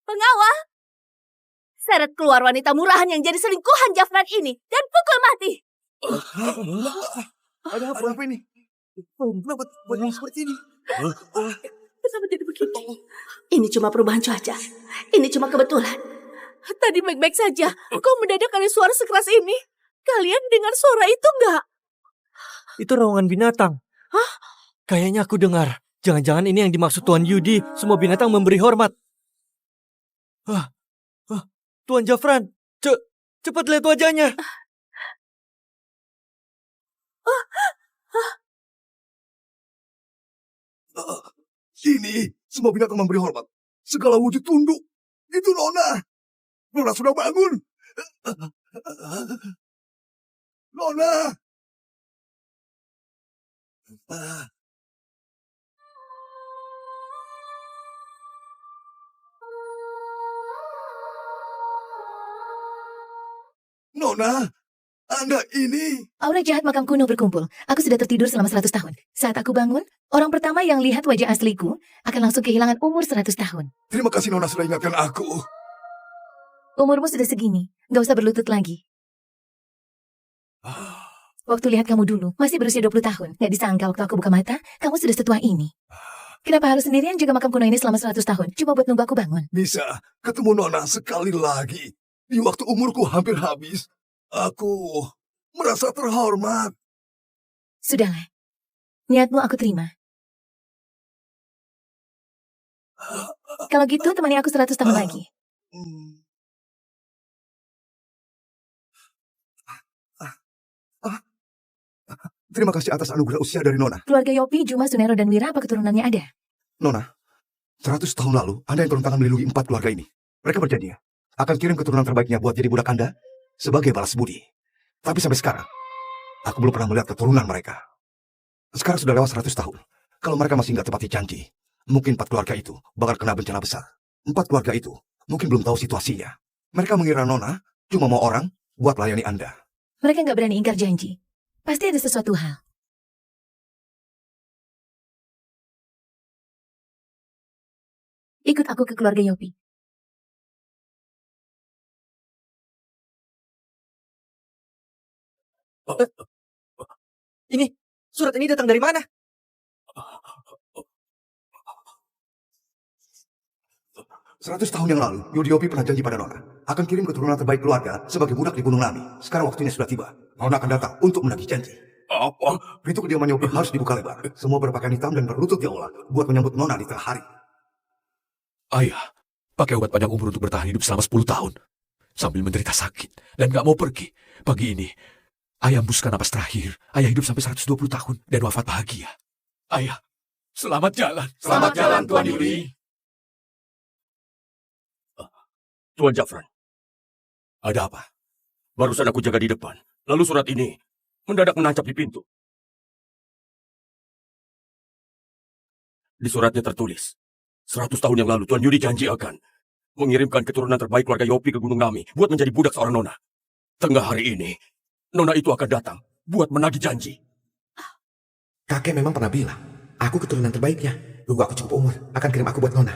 S7: Pengawal, seret keluar wanita murahan yang jadi selingkuhan Jafran ini dan pukul mati.
S2: Ada apa ini? Kenapa banyak seperti ini?
S7: Kenapa jadi begini? Ini cuma perubahan cuaca. Ini cuma kebetulan. Tadi baik-baik saja. Kok mendadak ada suara sekeras ini? Kalian dengar suara itu nggak?
S3: Itu raungan binatang.
S7: Hah?
S3: Kayaknya aku dengar. Jangan-jangan ini yang dimaksud Tuan Yudi. Semua binatang memberi hormat. Tuan Jafran, cepat lihat wajahnya.
S2: Ini semua binatang memberi hormat. Segala wujud tunduk. Itu Nona. Nona sudah bangun. Nona. Nona, Anda ini...
S1: Aura jahat makam kuno berkumpul. Aku sudah tertidur selama 100 tahun. Saat aku bangun, orang pertama yang lihat wajah asliku akan langsung kehilangan umur 100 tahun.
S2: Terima kasih Nona sudah ingatkan aku.
S1: Umurmu sudah segini, gak usah berlutut lagi. Waktu lihat kamu dulu, masih berusia 20 tahun. Gak disangka waktu aku buka mata, kamu sudah setua ini. Kenapa harus sendirian jaga makam kuno ini selama 100 tahun? Cuma buat nunggu aku bangun.
S2: Bisa ketemu Nona sekali lagi. Di waktu umurku hampir habis, aku merasa terhormat.
S1: Sudahlah. Niatmu aku terima. Kalau gitu, temani aku 100 tahun lagi.
S2: Terima kasih atas anugerah usia dari Nona.
S1: Keluarga Yopi, Juma, Sunero, dan Wira, apa keturunannya ada?
S2: Nona, 100 tahun lalu, Anda yang turun tangan melindungi 4 keluarga ini. Mereka berjanji akan kirim keturunan terbaiknya buat jadi budak Anda sebagai balas budi. Tapi sampai sekarang, aku belum pernah melihat keturunan mereka. Sekarang sudah lewat 100 tahun. Kalau mereka masih nggak tepati janji, mungkin 4 keluarga itu bakal kena bencana besar. 4 keluarga itu mungkin belum tahu situasinya. Mereka mengira Nona cuma mau orang buat melayani Anda.
S1: Mereka nggak berani ingkar janji. Pasti ada sesuatu hal. Ikut aku ke keluarga Yopi.
S3: Ini, surat ini datang dari mana?
S2: Seratus tahun yang lalu, Yudiopi pernah janji pada Nona akan kirim keturunan terbaik keluarga sebagai budak di Gunung Nami. Sekarang waktunya sudah tiba. Nona akan datang untuk menagih janji.
S4: Apa?
S2: Pintu kediaman Yopi harus dibuka lebar. Semua berpakaian hitam dan berlutut di aula buat menyambut Nona di tengah hari.
S4: Ayah, pakai obat panjang umur untuk bertahan hidup selama 10 tahun. Sambil menderita sakit dan gak mau pergi. Pagi ini, ayah hembuskan napas terakhir. Ayah hidup sampai 120 tahun dan wafat bahagia. Ayah, selamat jalan.
S6: Selamat jalan, Tuan Yudi. Tuan Jafran,
S4: Ada apa?
S6: barusan aku jaga di depan. Lalu surat ini mendadak menancap di pintu. Di suratnya tertulis, 100 tahun yang lalu Tuan Yudi janji akan mengirimkan keturunan terbaik keluarga Yopi ke Gunung Nami buat menjadi budak seorang Nona. Tengah hari ini, Nona itu akan datang buat menagih janji.
S5: Kakek memang pernah bilang, aku keturunan terbaiknya. Tunggu aku cukup umur, akan kirim aku buat Nona.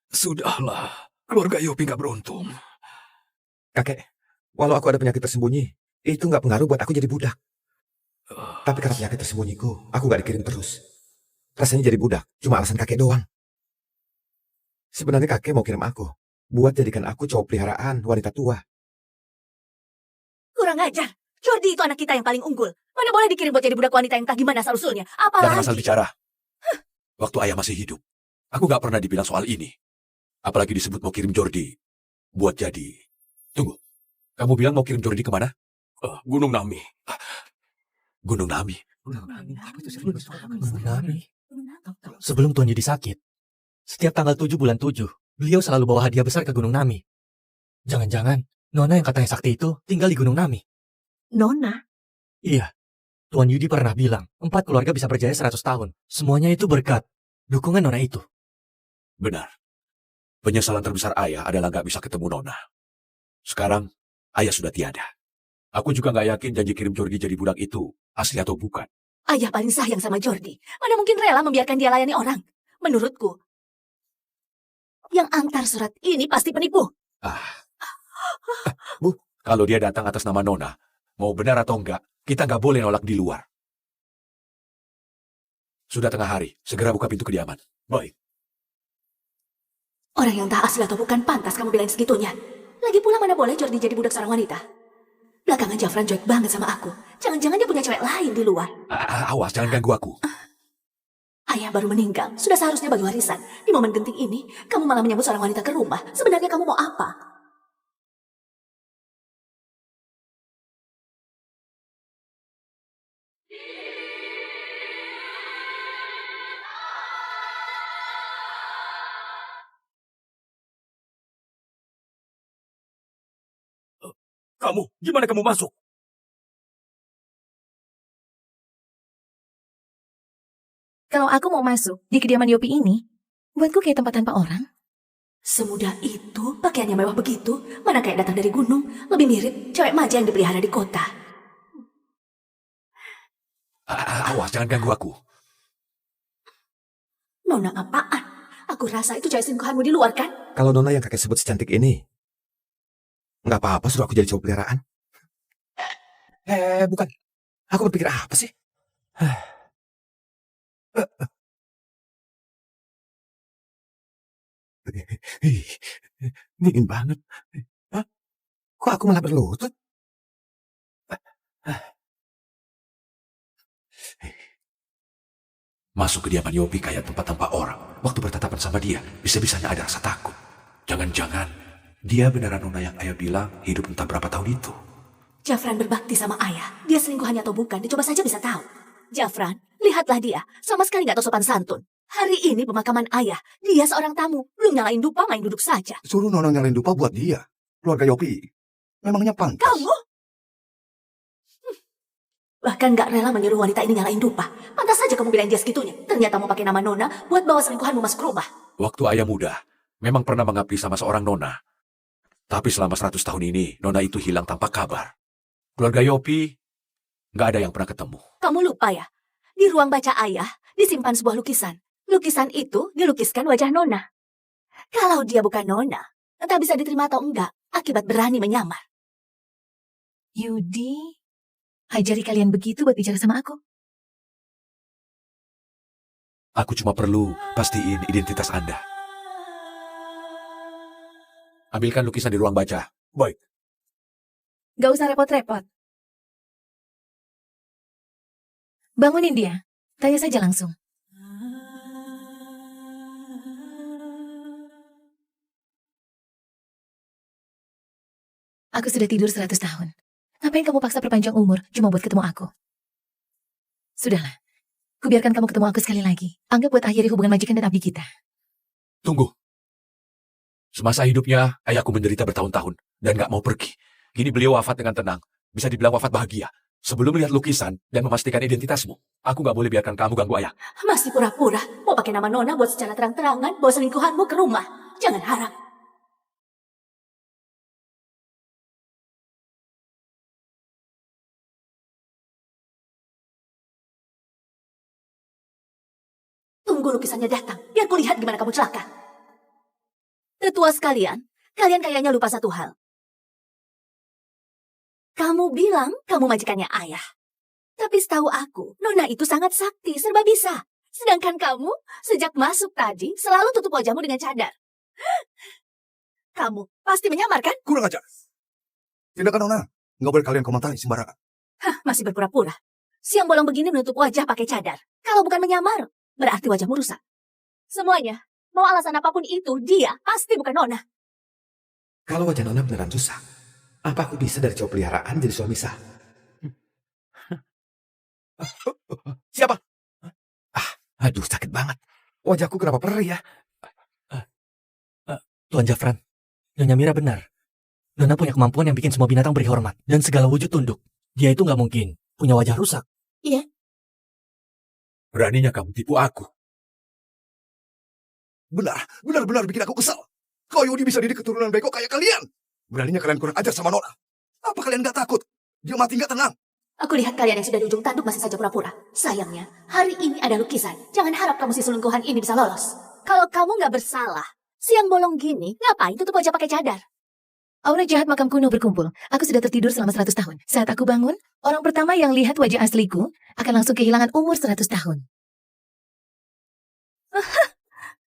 S4: Sudahlah, keluarga Yopi gak beruntung.
S5: Kakek, walau aku ada penyakit tersembunyi, itu nggak pengaruh buat aku jadi budak. Tapi karena penyakit tersembunyiku, aku nggak dikirim terus. Rasanya jadi budak, cuma alasan kakek doang. Sebenarnya kakek mau kirim aku buat jadikan aku cowok peliharaan wanita tua.
S7: Kurang ajar. Jordi itu anak kita yang paling unggul. Mana boleh dikirim buat jadi budak wanita yang entah gimana asal-usulnya.
S4: Jangan asal
S7: Apalagi...
S4: bicara. Waktu ayah masih hidup, aku gak pernah dibilang soal ini. Apalagi disebut mau kirim Jordi buat jadi... Tunggu, kamu bilang mau kirim Jordi kemana?
S6: Gunung Nami.
S4: Gunung Nami.
S3: Gunung Nami. Sebelum Tuan Yudi sakit, setiap tanggal 7 bulan 7, beliau selalu bawa hadiah besar ke Gunung Nami. Jangan-jangan, Nona yang katanya sakti itu tinggal di Gunung Nami.
S8: Nona?
S3: Iya, Tuan Yudi pernah bilang, 4 keluarga bisa berjaya 100 tahun. Semuanya itu berkat dukungan Nona itu.
S4: Benar. Penyesalan terbesar ayah adalah gak bisa ketemu Nona. Sekarang, ayah sudah tiada. Aku juga gak yakin janji kirim Jordi jadi budak itu asli atau bukan.
S7: Ayah paling sayang sama Jordi. Mana mungkin rela membiarkan dia layani orang. Menurutku, yang antar surat ini pasti penipu.
S4: Bu, kalau dia datang atas nama Nona, mau benar atau enggak, kita nggak boleh nolak di luar. Sudah tengah hari, segera buka pintu kediaman. Baik.
S7: Orang yang tak asli atau bukan pantas kamu bilang segitunya. Lagi pula mana boleh Jordi jadi budak seorang wanita. Belakangan Jafran cuek banget sama aku. Jangan-jangan dia punya cewek lain di luar.
S4: Awas, jangan ganggu aku.
S7: Ayah baru meninggal, sudah seharusnya bagi warisan. Di momen genting ini, kamu malah menyambut seorang wanita ke rumah. Sebenarnya kamu mau apa?
S6: Gimana kamu masuk?
S1: Kalau aku mau masuk di kediaman Yopi ini, buatku kayak tempat tanpa orang.
S7: Semudah itu, pakaiannya mewah begitu. Mana kayak datang dari gunung. Lebih mirip cewek maja yang dipelihara di kota.
S4: Awas, jangan ganggu aku.
S7: Nona apaan? Aku rasa itu cewek selingkuhanmu di luar kan?
S5: Kalau Nona yang kakek sebut secantik ini, nggak apa-apa suruh aku jadi cowok peliharaan. Bukan. Aku berpikir apa sih? Dingin banget. Hah? Kok aku malah berlutut?
S4: Masuk kediaman Yopi kayak tempat tanpa orang. Waktu bertatapan sama dia, bisa-bisanya ada rasa takut. Jangan-jangan dia beneran Nona yang ayah bilang hidup entah berapa tahun itu.
S7: Jafran berbakti sama ayah. Dia selingkuhannya atau bukan, dicoba saja bisa tahu. Jafran, lihatlah dia. Sama sekali nggak tahu sopan santun. Hari ini pemakaman ayah. Dia seorang tamu. Belum nyalain dupa, main duduk saja.
S2: Suruh Nona nyalain dupa buat dia. Keluarga Yopi. Memangnya pantas.
S7: Kamu? Bahkan gak rela menyuruh wanita ini nyalain dupa. Pantas saja kamu bilang dia segitunya. Ternyata mau pakai nama Nona buat bawa selingkuhanmu masuk rumah.
S4: Waktu ayah muda, memang pernah mengabdi sama seorang Nona. Tapi selama 100 tahun ini, Nona itu hilang tanpa kabar. Keluarga Yopi, nggak ada yang pernah ketemu.
S7: Kamu lupa ya? Di ruang baca ayah, disimpan sebuah lukisan. Lukisan itu dilukiskan wajah Nona. Kalau dia bukan Nona, entah bisa diterima atau enggak, akibat berani menyamar.
S1: Yudi, ajari kalian begitu buat bicara sama aku.
S4: Aku cuma perlu pastiin identitas Anda. Ambilkan lukisan di ruang baca.
S6: Baik.
S1: Gak usah repot-repot. Bangunin dia. Tanya saja langsung. Aku sudah tidur 100 tahun. Ngapain kamu paksa perpanjang umur cuma buat ketemu aku? Sudahlah. Kubiarkan kamu ketemu aku sekali lagi. Anggap buat akhiri hubungan majikan dan abdi kita.
S4: Tunggu. Semasa hidupnya, ayahku menderita bertahun-tahun dan gak mau pergi. Kini beliau wafat dengan tenang. Bisa dibilang wafat bahagia. Sebelum melihat lukisan dan memastikan identitasmu, aku gak boleh biarkan kamu ganggu ayah.
S7: Masih pura-pura. Mau pakai nama Nona buat secara terang-terangan bawa selingkuhanmu ke rumah. Jangan harap. Tunggu lukisannya datang. Biar kulihat gimana kamu celaka. Tetua sekalian, kalian kayaknya lupa satu hal. Kamu bilang kamu majikannya ayah. Tapi setahu aku, Nona itu sangat sakti, serba bisa. Sedangkan kamu, sejak masuk tadi, selalu tutup wajahmu dengan cadar. Kamu pasti menyamar kan?
S2: Kurang ajar. Tindakan Nona, nggak boleh kalian komentari sembarangan.
S7: Hah, masih berpura-pura. Siang bolong begini menutup wajah pakai cadar. Kalau bukan menyamar, berarti wajahmu rusak. Semuanya, mau alasan apapun itu, dia pasti bukan Nona.
S5: Kalau wajah Nona beneran rusak, apa aku bisa dari cowok peliharaan jadi suami sah? Siapa? Aduh, sakit banget. Wajahku kenapa perih ya?
S3: Tuan Jafran, Nyonya Mira benar. Nona punya kemampuan yang bikin semua binatang beri hormat dan segala wujud tunduk. Dia itu nggak mungkin punya wajah rusak.
S4: Beraninya kamu tipu aku.
S2: Benar bikin aku kesal. Kok Yudi bisa didik keturunan beko kayak kalian? Beraninya kalian kurang ajar sama Nona. Apa kalian nggak takut? Dia mati nggak tenang.
S7: Aku lihat kalian yang sudah di ujung tanduk masih saja pura-pura. Sayangnya, hari ini ada lukisan. Jangan harap kamu si selingkuhan ini bisa lolos. Kalau kamu nggak bersalah, siang bolong gini, ngapain tutup wajah pakai cadar?
S1: Aura jahat makam kuno berkumpul. Aku sudah tertidur selama 100 tahun. Saat aku bangun, orang pertama yang lihat wajah asliku akan langsung kehilangan umur 100 tahun.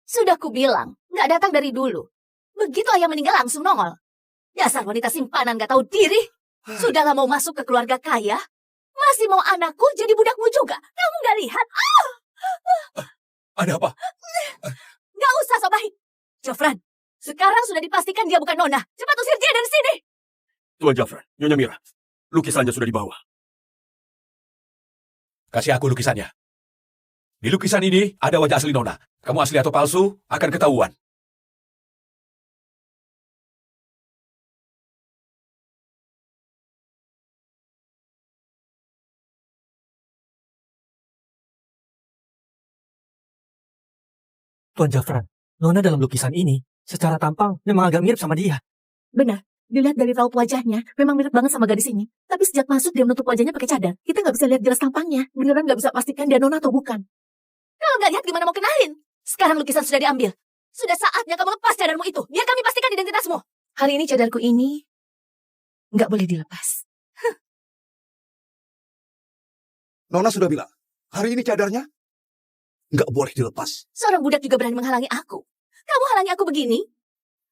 S7: Sudah kubilang, nggak datang dari dulu. Begitu ayah meninggal langsung nongol. Dasar wanita simpanan nggak tahu diri. Sudahlah mau masuk ke keluarga kaya, masih mau anakku jadi budakmu juga. Kamu nggak lihat?
S4: Ada apa?
S7: Nggak usah so baik. Jafran, sekarang sudah dipastikan dia bukan Nona. Cepat usir dia dari sini.
S6: Tuan Jafran, Nyonya Mira, lukisannya sudah dibawa.
S4: Kasih aku lukisannya. Di lukisan ini ada wajah asli Nona. Kamu asli atau palsu akan ketahuan.
S3: Tuan Jafran, Nona dalam lukisan ini secara tampang memang agak mirip sama dia.
S8: Benar, dilihat dari raut wajahnya, memang mirip banget sama gadis ini. Tapi sejak masuk dia menutup wajahnya pakai cadar. Kita nggak bisa lihat jelas tampangnya. Beneran nggak bisa pastikan dia Nona atau bukan.
S7: Kalau nggak lihat gimana mau kenalin? Sekarang lukisan sudah diambil. Sudah saatnya kamu lepas cadarmu itu. Biar kami pastikan identitasmu.
S1: Hari ini cadarku ini nggak boleh dilepas.
S2: Nona sudah bilang, hari ini cadarnya nggak boleh dilepas.
S7: Seorang budak juga berani menghalangi aku. Kamu halangi aku begini?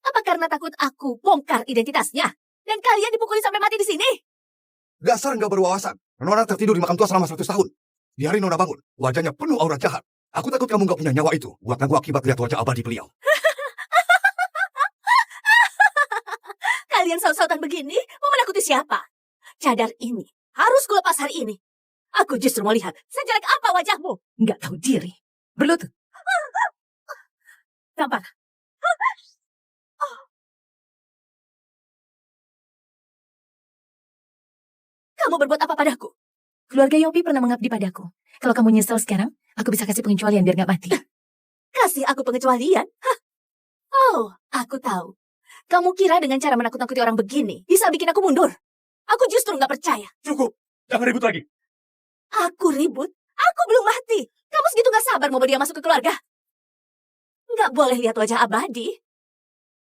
S7: Apa karena takut aku bongkar identitasnya? Dan kalian dipukuli sampai mati di sini?
S2: Dasar nggak berwawasan. Nona tertidur di makam tua selama 100 tahun. Di hari Nona bangun, wajahnya penuh aura jahat. Aku takut kamu nggak punya nyawa itu. Buat aku akibat lihat wajah abadi beliau.
S7: Kalian saut-sautan begini mau menakuti siapa? Cadar ini harus kulepas hari ini. Aku justru mau lihat sejelek apa wajahmu.
S1: Nggak tahu diri. Berlutut.
S7: Tampar. Kamu berbuat apa padaku?
S1: Keluarga Yopi pernah mengabdi padaku. Kalau kamu nyesel sekarang, aku bisa kasih pengecualian biar nggak mati.
S7: Kasih aku pengecualian? Hah? Oh, aku tahu. Kamu kira dengan cara menakut-nakuti orang begini bisa bikin aku mundur? Aku justru nggak percaya.
S4: Cukup, jangan ribut lagi.
S7: Aku ribut? Aku belum mati. Kamu segitu nggak sabar mau dia masuk ke keluarga? Nggak boleh lihat wajah abadi.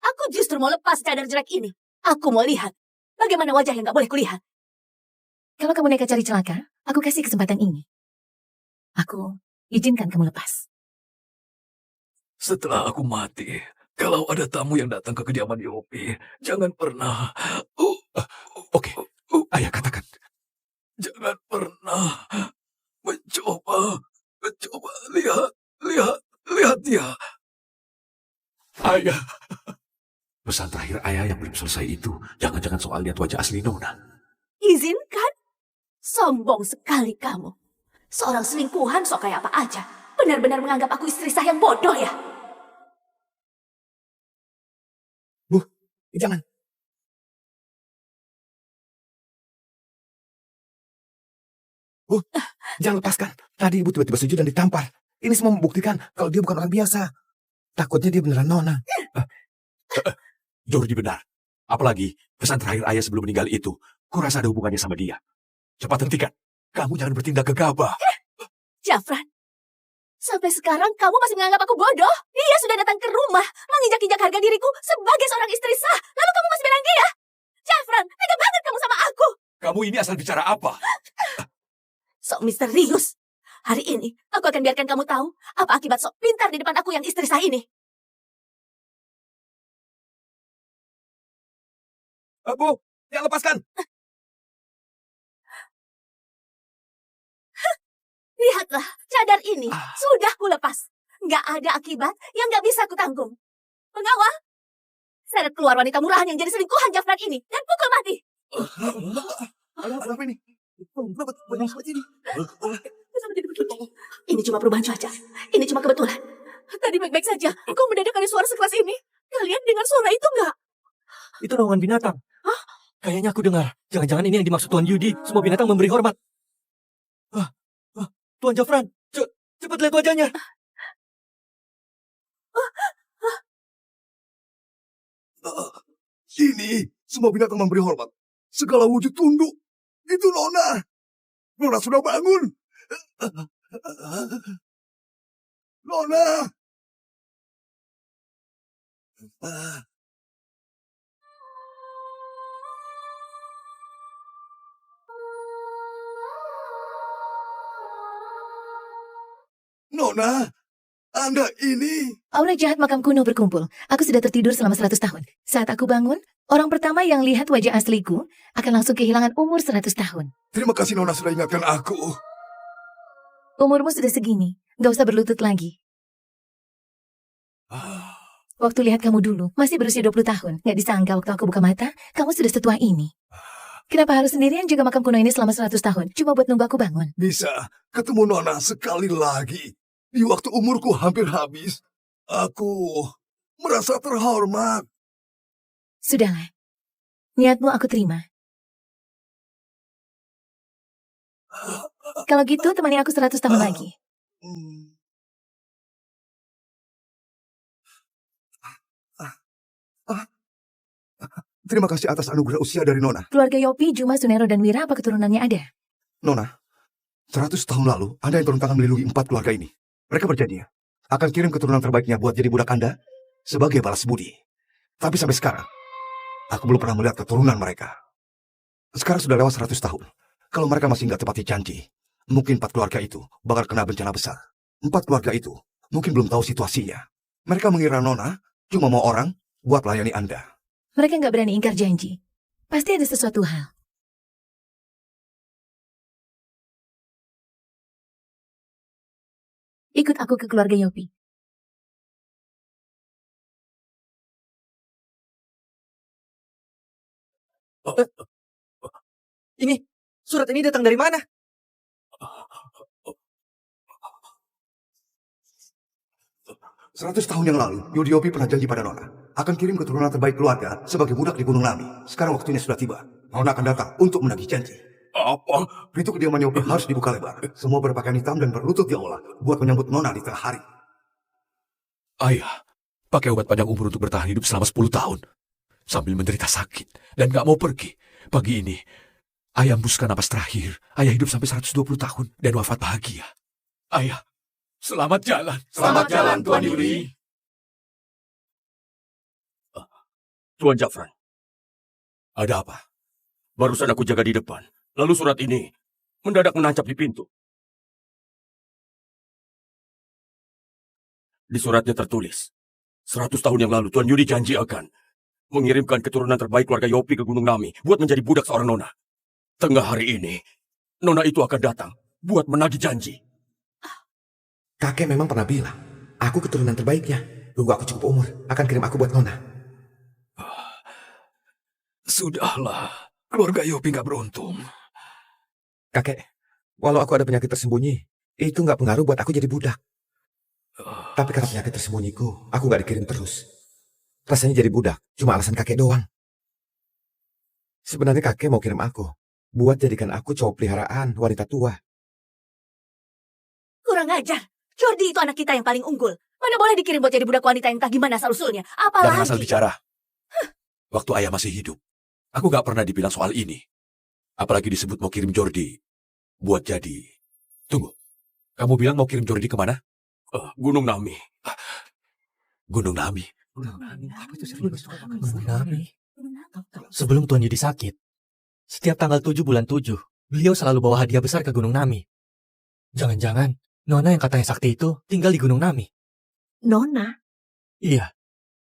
S7: Aku justru mau lepas cadar jelek ini. Aku mau lihat bagaimana wajah yang nggak boleh kulihat.
S1: Kalau kamu nekat cari celaka, aku kasih kesempatan ini. Aku izinkan kamu lepas.
S4: Setelah aku mati, kalau ada tamu yang datang ke kediaman Yopi, jangan pernah... Oke, ayah katakan. Jangan pernah mencoba lihat dia. Ayah. Pesan terakhir ayah yang belum selesai itu, jangan-jangan soal lihat wajah asli Nona.
S7: Izinkan? Sombong sekali kamu. Seorang selingkuhan sok kayak apa aja. Benar-benar menganggap aku istri sah yang bodoh ya?
S5: Bu, jangan. Bu, jangan lepaskan. Tadi ibu tiba-tiba sujud dan ditampar. Ini semua membuktikan kalau dia bukan orang biasa. Takutnya dia beneran Nona.
S4: Jordi benar. Apalagi pesan terakhir ayah sebelum meninggal itu, kurasa ada hubungannya sama dia. Cepat hentikan. Kamu jangan bertindak gegabah.
S7: Jafran, sampai sekarang kamu masih menganggap aku bodoh? Dia sudah datang ke rumah, menginjak-injak harga diriku sebagai seorang istri sah. Lalu kamu masih belang dia? Jafran, tega banget kamu sama aku.
S4: Kamu ini asal bicara apa?
S7: Sok misterius. Hari ini, aku akan biarkan kamu tahu apa akibat sok pintar di depan aku yang istri sah ini.
S5: Bu, yang lepaskan.
S7: Lihatlah, cadar ini sudah kulepas. Nggak ada akibat yang nggak bisa kutanggung. Pengawal, seret keluar wanita murahan yang jadi selingkuhan Jafran ini dan pukul mati.
S2: Ada apa ini? Banyak seperti ini.
S7: Bisa menjadi begini. Ini cuma perubahan cuaca. Ini cuma kebetulan. Tadi baik-baik saja. Kok mendadak ada suara sekelas ini? Kalian dengar suara itu nggak?
S3: Itu raungan binatang. Kayaknya aku dengar. Jangan-jangan ini yang dimaksud Tuan Yudi. Semua binatang memberi hormat. Tuan Jafran, cepat lihat wajahnya.
S2: Ini semua binatang memberi hormat. Segala wujud tunduk. Itu Nona. Nona sudah bangun. Nona. Nona, Anda ini.
S1: Aura jahat makam kuno berkumpul. Aku sudah tertidur selama 100 tahun. Saat aku bangun, orang pertama yang lihat wajah asliku akan langsung kehilangan umur 100 tahun.
S2: Terima kasih Nona sudah ingatkan aku.
S1: Umurmu sudah segini, gak usah berlutut lagi. Waktu lihat kamu dulu, masih berusia 20 tahun. Gak disangka waktu aku buka mata, kamu sudah setua ini. Kenapa harus sendirian jaga makam kuno ini selama 100 tahun? Cuma buat nunggu aku bangun.
S2: Bisa ketemu Nona sekali lagi. Di waktu umurku hampir habis, aku merasa terhormat.
S1: Sudahlah. Niatmu aku terima. Kalau gitu, temani aku 100 tahun lagi.
S2: Terima kasih atas anugerah usia dari Nona.
S1: Keluarga Yopi, Juma, Sunero, dan Wira, apa keturunannya ada?
S2: Nona, 100 tahun lalu, Anda yang turun tangan melindungi 4 keluarga ini. Mereka berjanji akan kirim keturunan terbaiknya buat jadi budak Anda sebagai balas budi. Tapi sampai sekarang, aku belum pernah melihat keturunan mereka. Sekarang sudah lewat 100 tahun. Kalau mereka masih nggak tepati janji, mungkin 4 keluarga itu bakal kena bencana besar. 4 keluarga itu mungkin belum tahu situasinya. Mereka mengira Nona cuma mau orang buat layani Anda.
S1: Mereka nggak berani ingkar janji. Pasti ada sesuatu hal. Ikut aku ke keluarga Yopi.
S3: Ini, surat ini datang dari mana?
S2: Seratus tahun yang lalu, Yudiopi pernah janji pada Nona akan kirim keturunan terbaik keluarga sebagai budak di Gunung Nami. Sekarang waktunya sudah tiba. Nona akan datang untuk menagih janji.
S6: Apa?
S2: Pintu kediaman Yopi harus dibuka lebar. Semua berpakaian hitam dan berlutut di aula buat menyambut Nona di tengah hari.
S4: Ayah, pakai obat panjang umur untuk bertahan hidup selama 10 tahun. Sambil menderita sakit dan gak mau pergi. Pagi ini, ayah hembuskan napas terakhir. Ayah hidup sampai 120 tahun dan wafat bahagia. Ayah, selamat jalan.
S6: Selamat jalan, Tuan Yuri. Tuan Jafran,
S4: Ada apa?
S6: barusan aku jaga di depan. Lalu surat ini mendadak menancap di pintu. Di suratnya tertulis, 100 tahun yang lalu Tuan Yudi janji akan mengirimkan keturunan terbaik keluarga Yopi ke Gunung Nami buat menjadi budak seorang Nona. Tengah hari ini, Nona itu akan datang buat menagih janji.
S5: Kakek memang pernah bilang, aku keturunan terbaiknya. Tunggu aku cukup umur, akan kirim aku buat Nona.
S4: Sudahlah, keluarga Yopi gak beruntung.
S5: Kakek, walau aku ada penyakit tersembunyi, itu nggak pengaruh buat aku jadi budak. Tapi karena penyakit tersembunyiku, aku nggak dikirim terus. Rasanya jadi budak, cuma alasan kakek doang. Sebenarnya kakek mau kirim aku, buat jadikan aku cowok peliharaan wanita tua.
S7: Kurang ajar. Jordi itu anak kita yang paling unggul. Mana boleh dikirim buat jadi budak wanita yang entah gimana asal-usulnya.
S4: Jangan asal
S7: Apalagi...
S4: bicara. Waktu ayah masih hidup, aku gak pernah dibilang soal ini. Apalagi disebut mau kirim Jordi buat jadi. Tunggu, kamu bilang mau kirim Jordi kemana?
S6: Gunung Nami.
S4: Gunung Nami.
S3: Gunung Nami. Sebelum Tuan Yudi sakit, setiap tanggal 7 bulan 7, beliau selalu bawa hadiah besar ke Gunung Nami. Jangan-jangan, Nona yang katanya sakti itu tinggal di Gunung Nami.
S8: Nona,
S3: Iya,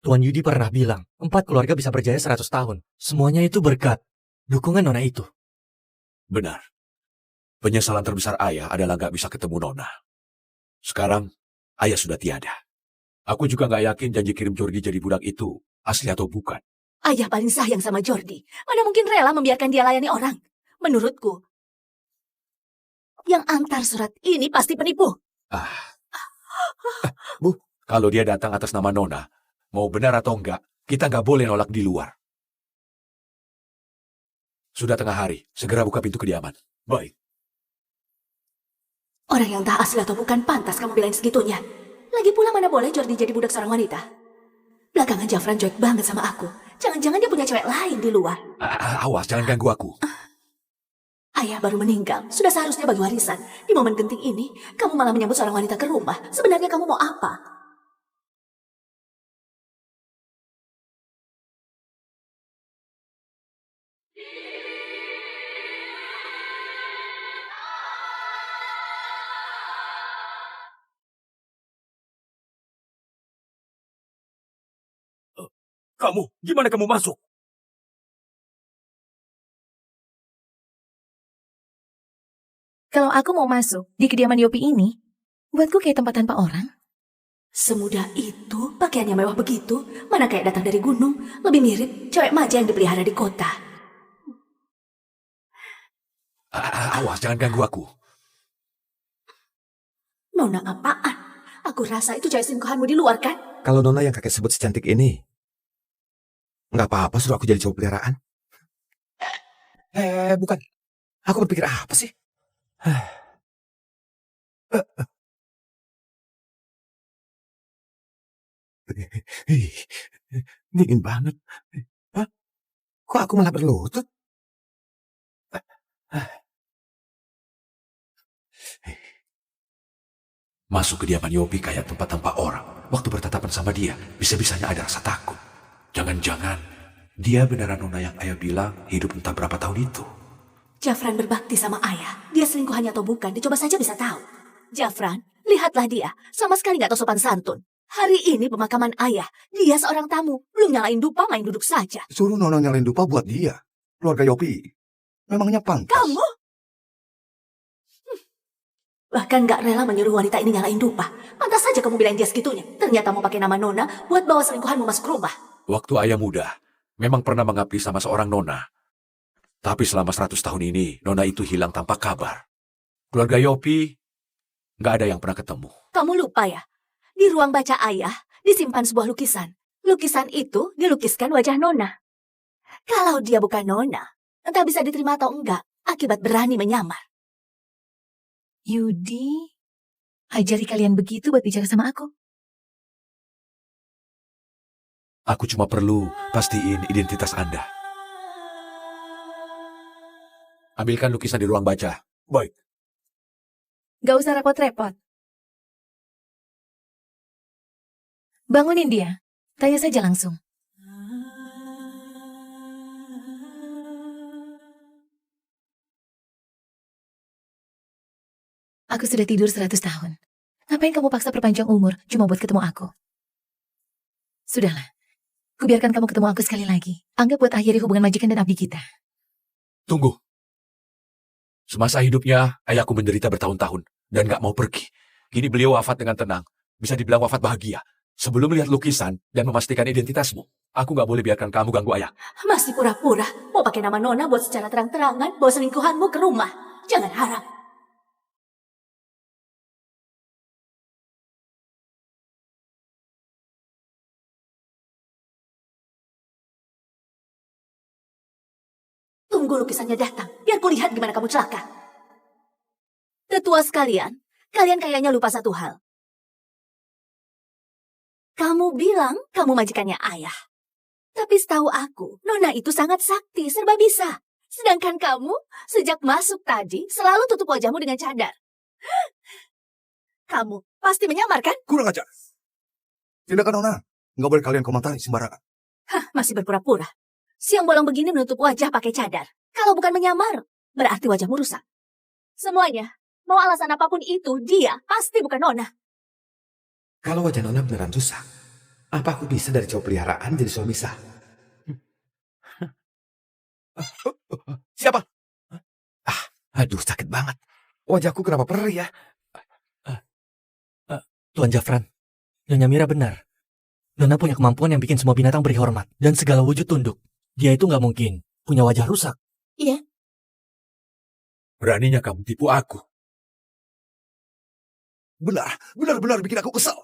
S3: Tuan Yudi pernah bilang, 4 keluarga bisa berjaya 100 tahun. Semuanya itu berkat dukungan Nona itu.
S4: Benar. Penyesalan terbesar ayah adalah gak bisa ketemu Nona. Sekarang, ayah sudah tiada. Aku juga gak yakin janji kirim Jordi jadi budak itu asli atau bukan.
S7: Ayah paling sayang sama Jordi. Mana mungkin rela membiarkan dia layani orang? Menurutku, yang antar surat ini pasti penipu.
S4: Kalau dia datang atas nama Nona, mau benar atau enggak, kita gak boleh nolak di luar. Sudah tengah hari, segera buka pintu kediaman. Baik.
S7: Orang yang tak asli atau bukan pantas kamu bilang segitunya. Lagi pula mana boleh Jordi jadi budak seorang wanita. Belakangan Jafran cuek banget sama aku. Jangan-jangan dia punya cewek lain di luar.
S4: Awas, jangan ganggu aku.
S7: Ayah baru meninggal, sudah seharusnya bagi warisan. Di momen genting ini, kamu malah menyambut seorang wanita ke rumah. Sebenarnya kamu mau apa?
S6: Gimana kamu masuk?
S1: Kalau aku mau masuk di kediaman Yopi ini, buatku kayak tempat tanpa orang.
S7: Semudah itu, pakaiannya mewah begitu. Mana kayak datang dari gunung. Lebih mirip cewek maja yang dipelihara di kota.
S4: Awas, jangan ganggu aku.
S7: Nona apaan? Aku rasa itu cewek selingkuhanmu di luar kan?
S5: Kalau Nona yang kakek sebut secantik ini, nggak apa-apa suruh aku jadi cowok peliharaan. Bukan. Aku berpikir apa sih? Dingin banget. Hah? Kok aku malah berlutut?
S4: Masuk kediaman Yopi kayak tempat tanpa orang. Waktu bertatapan sama dia, bisa-bisanya ada rasa takut. Jangan-jangan dia beneran Nona yang ayah bilang hidup entah berapa tahun itu.
S7: Jafran berbakti sama ayah. Dia selingkuhannya atau bukan, dicoba saja bisa tahu. Jafran, lihatlah dia. Sama sekali nggak tahu sopan santun. Hari ini pemakaman ayah. Dia seorang tamu. Belum nyalain dupa, main duduk saja.
S2: Suruh Nona nyalain dupa buat dia. Keluarga Yopi. Memangnya pantas.
S7: Kamu? Bahkan nggak rela menyuruh wanita ini nyalain dupa. Pantas saja kamu bilang dia segitunya. Ternyata mau pakai nama Nona buat bawa selingkuhanmu masuk rumah.
S4: Waktu ayah muda, memang pernah mengabdi sama seorang Nona. Tapi selama 100 tahun ini, Nona itu hilang tanpa kabar. Keluarga Yopi, nggak ada yang pernah ketemu.
S7: Kamu lupa ya? Di ruang baca ayah disimpan sebuah lukisan. Lukisan itu dilukiskan wajah Nona. Kalau dia bukan Nona, entah bisa diterima atau enggak, akibat berani menyamar.
S1: Yudi, ajari kalian begitu buat bicara sama aku.
S4: Aku cuma perlu pastiin identitas Anda. Ambilkan lukisan di ruang baca.
S6: Baik.
S1: Gak usah repot-repot. Bangunin dia. Tanya saja langsung. Aku sudah tidur 100 tahun. Ngapain kamu paksa perpanjang umur cuma buat ketemu aku? Sudahlah. Kubiarkan kamu ketemu aku sekali lagi. Anggap buat akhiri hubungan majikan dan abdi kita.
S4: Tunggu. Semasa hidupnya, ayahku menderita bertahun-tahun dan gak mau pergi. Kini beliau wafat dengan tenang. Bisa dibilang wafat bahagia. Sebelum melihat lukisan dan memastikan identitasmu, aku gak boleh biarkan kamu ganggu ayah.
S7: Masih pura-pura mau pakai nama Nona buat secara terang-terangan bawa selingkuhanmu ke rumah. Jangan harap. Tunggu lukisannya datang, biar kulihat gimana kamu celaka. Tetua sekalian, kalian kayaknya lupa satu hal. Kamu bilang kamu majikannya ayah. Tapi setahu aku, Nona itu sangat sakti, serba bisa. Sedangkan kamu, sejak masuk tadi, selalu tutup wajahmu dengan cadar. Kamu pasti menyamar, kan?
S2: Kurang ajar. Tindakan Nona. Nggak boleh kalian komentari sembarangan.
S7: Hah, masih berpura-pura. Siang bolong begini menutup wajah pakai cadar. Kalau bukan menyamar, berarti wajahmu rusak. Semuanya, mau alasan apapun itu, dia pasti bukan Nona.
S5: Kalau wajah Nona beneran rusak, Apa aku bisa dari cowok peliharaan jadi suami sah?
S4: Siapa?
S5: Aduh, sakit banget. Wajahku kenapa perih ya?
S3: Tuan Jafran, Nyonya Mira benar. Nona punya kemampuan yang bikin semua binatang beri hormat dan segala wujud tunduk. Dia itu nggak mungkin punya wajah rusak.
S4: Beraninya kamu tipu aku.
S2: Benar-benar bikin aku kesal.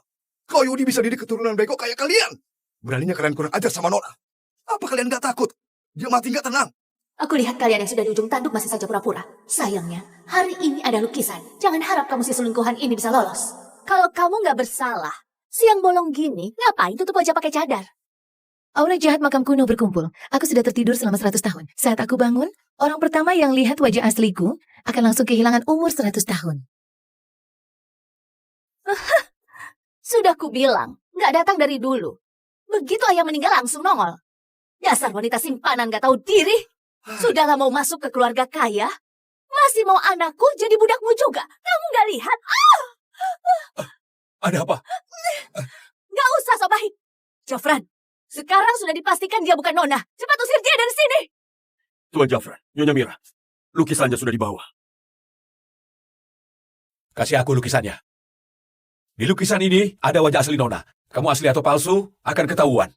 S2: Kau Yudi bisa didik keturunan bego kayak kalian. Beraninya kalian kurang ajar sama Nona. Apa kalian gak takut? Dia mati gak tenang.
S7: Aku lihat kalian yang sudah di ujung tanduk masih saja pura-pura. Sayangnya, hari ini ada lukisan. Jangan harap kamu si selingkuhan ini bisa lolos. Kalau kamu nggak bersalah, siang bolong gini, ngapain tutup wajah pakai cadar?
S1: Aura jahat makam kuno berkumpul. Aku sudah tertidur selama 100 tahun. Saat aku bangun, orang pertama yang lihat wajah asliku akan langsung kehilangan umur 100 tahun.
S7: Sudah kubilang, nggak datang dari dulu. Begitu ayah meninggal langsung nongol. Dasar wanita simpanan nggak tahu diri. Sudahlah mau masuk ke keluarga kaya, masih mau anakku jadi budakmu juga. Kamu nggak lihat?
S4: Ada apa?
S7: Nggak usah sok baik. Jafran, sekarang sudah dipastikan dia bukan Nona. Cepat usir dia dari sini.
S6: Tuan Jafran, Nyonya Mira, lukisannya sudah dibawa.
S4: Kasih aku lukisannya. Di lukisan ini ada wajah asli Nona. Kamu asli atau palsu akan ketahuan.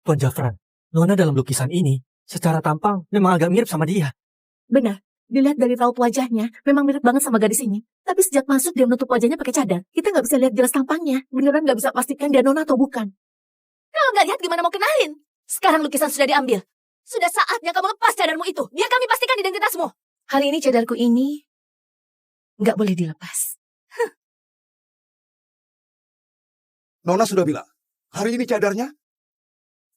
S3: Tuan Jafran, Nona dalam lukisan ini secara tampang memang agak mirip sama dia.
S8: Benar, dilihat dari raut wajahnya, memang mirip banget sama gadis ini. Tapi sejak masuk dia menutup wajahnya pakai cadar. Kita nggak bisa lihat jelas tampangnya. Beneran nggak bisa pastikan dia Nona atau bukan.
S7: Kalau nggak lihat gimana mau kenalin? Sekarang lukisan sudah diambil. Sudah saatnya kamu lepas cadarmu itu. Biar kami pastikan identitasmu.
S1: Hari ini cadarku ini nggak boleh dilepas.
S2: Nona sudah bilang, hari ini cadarnya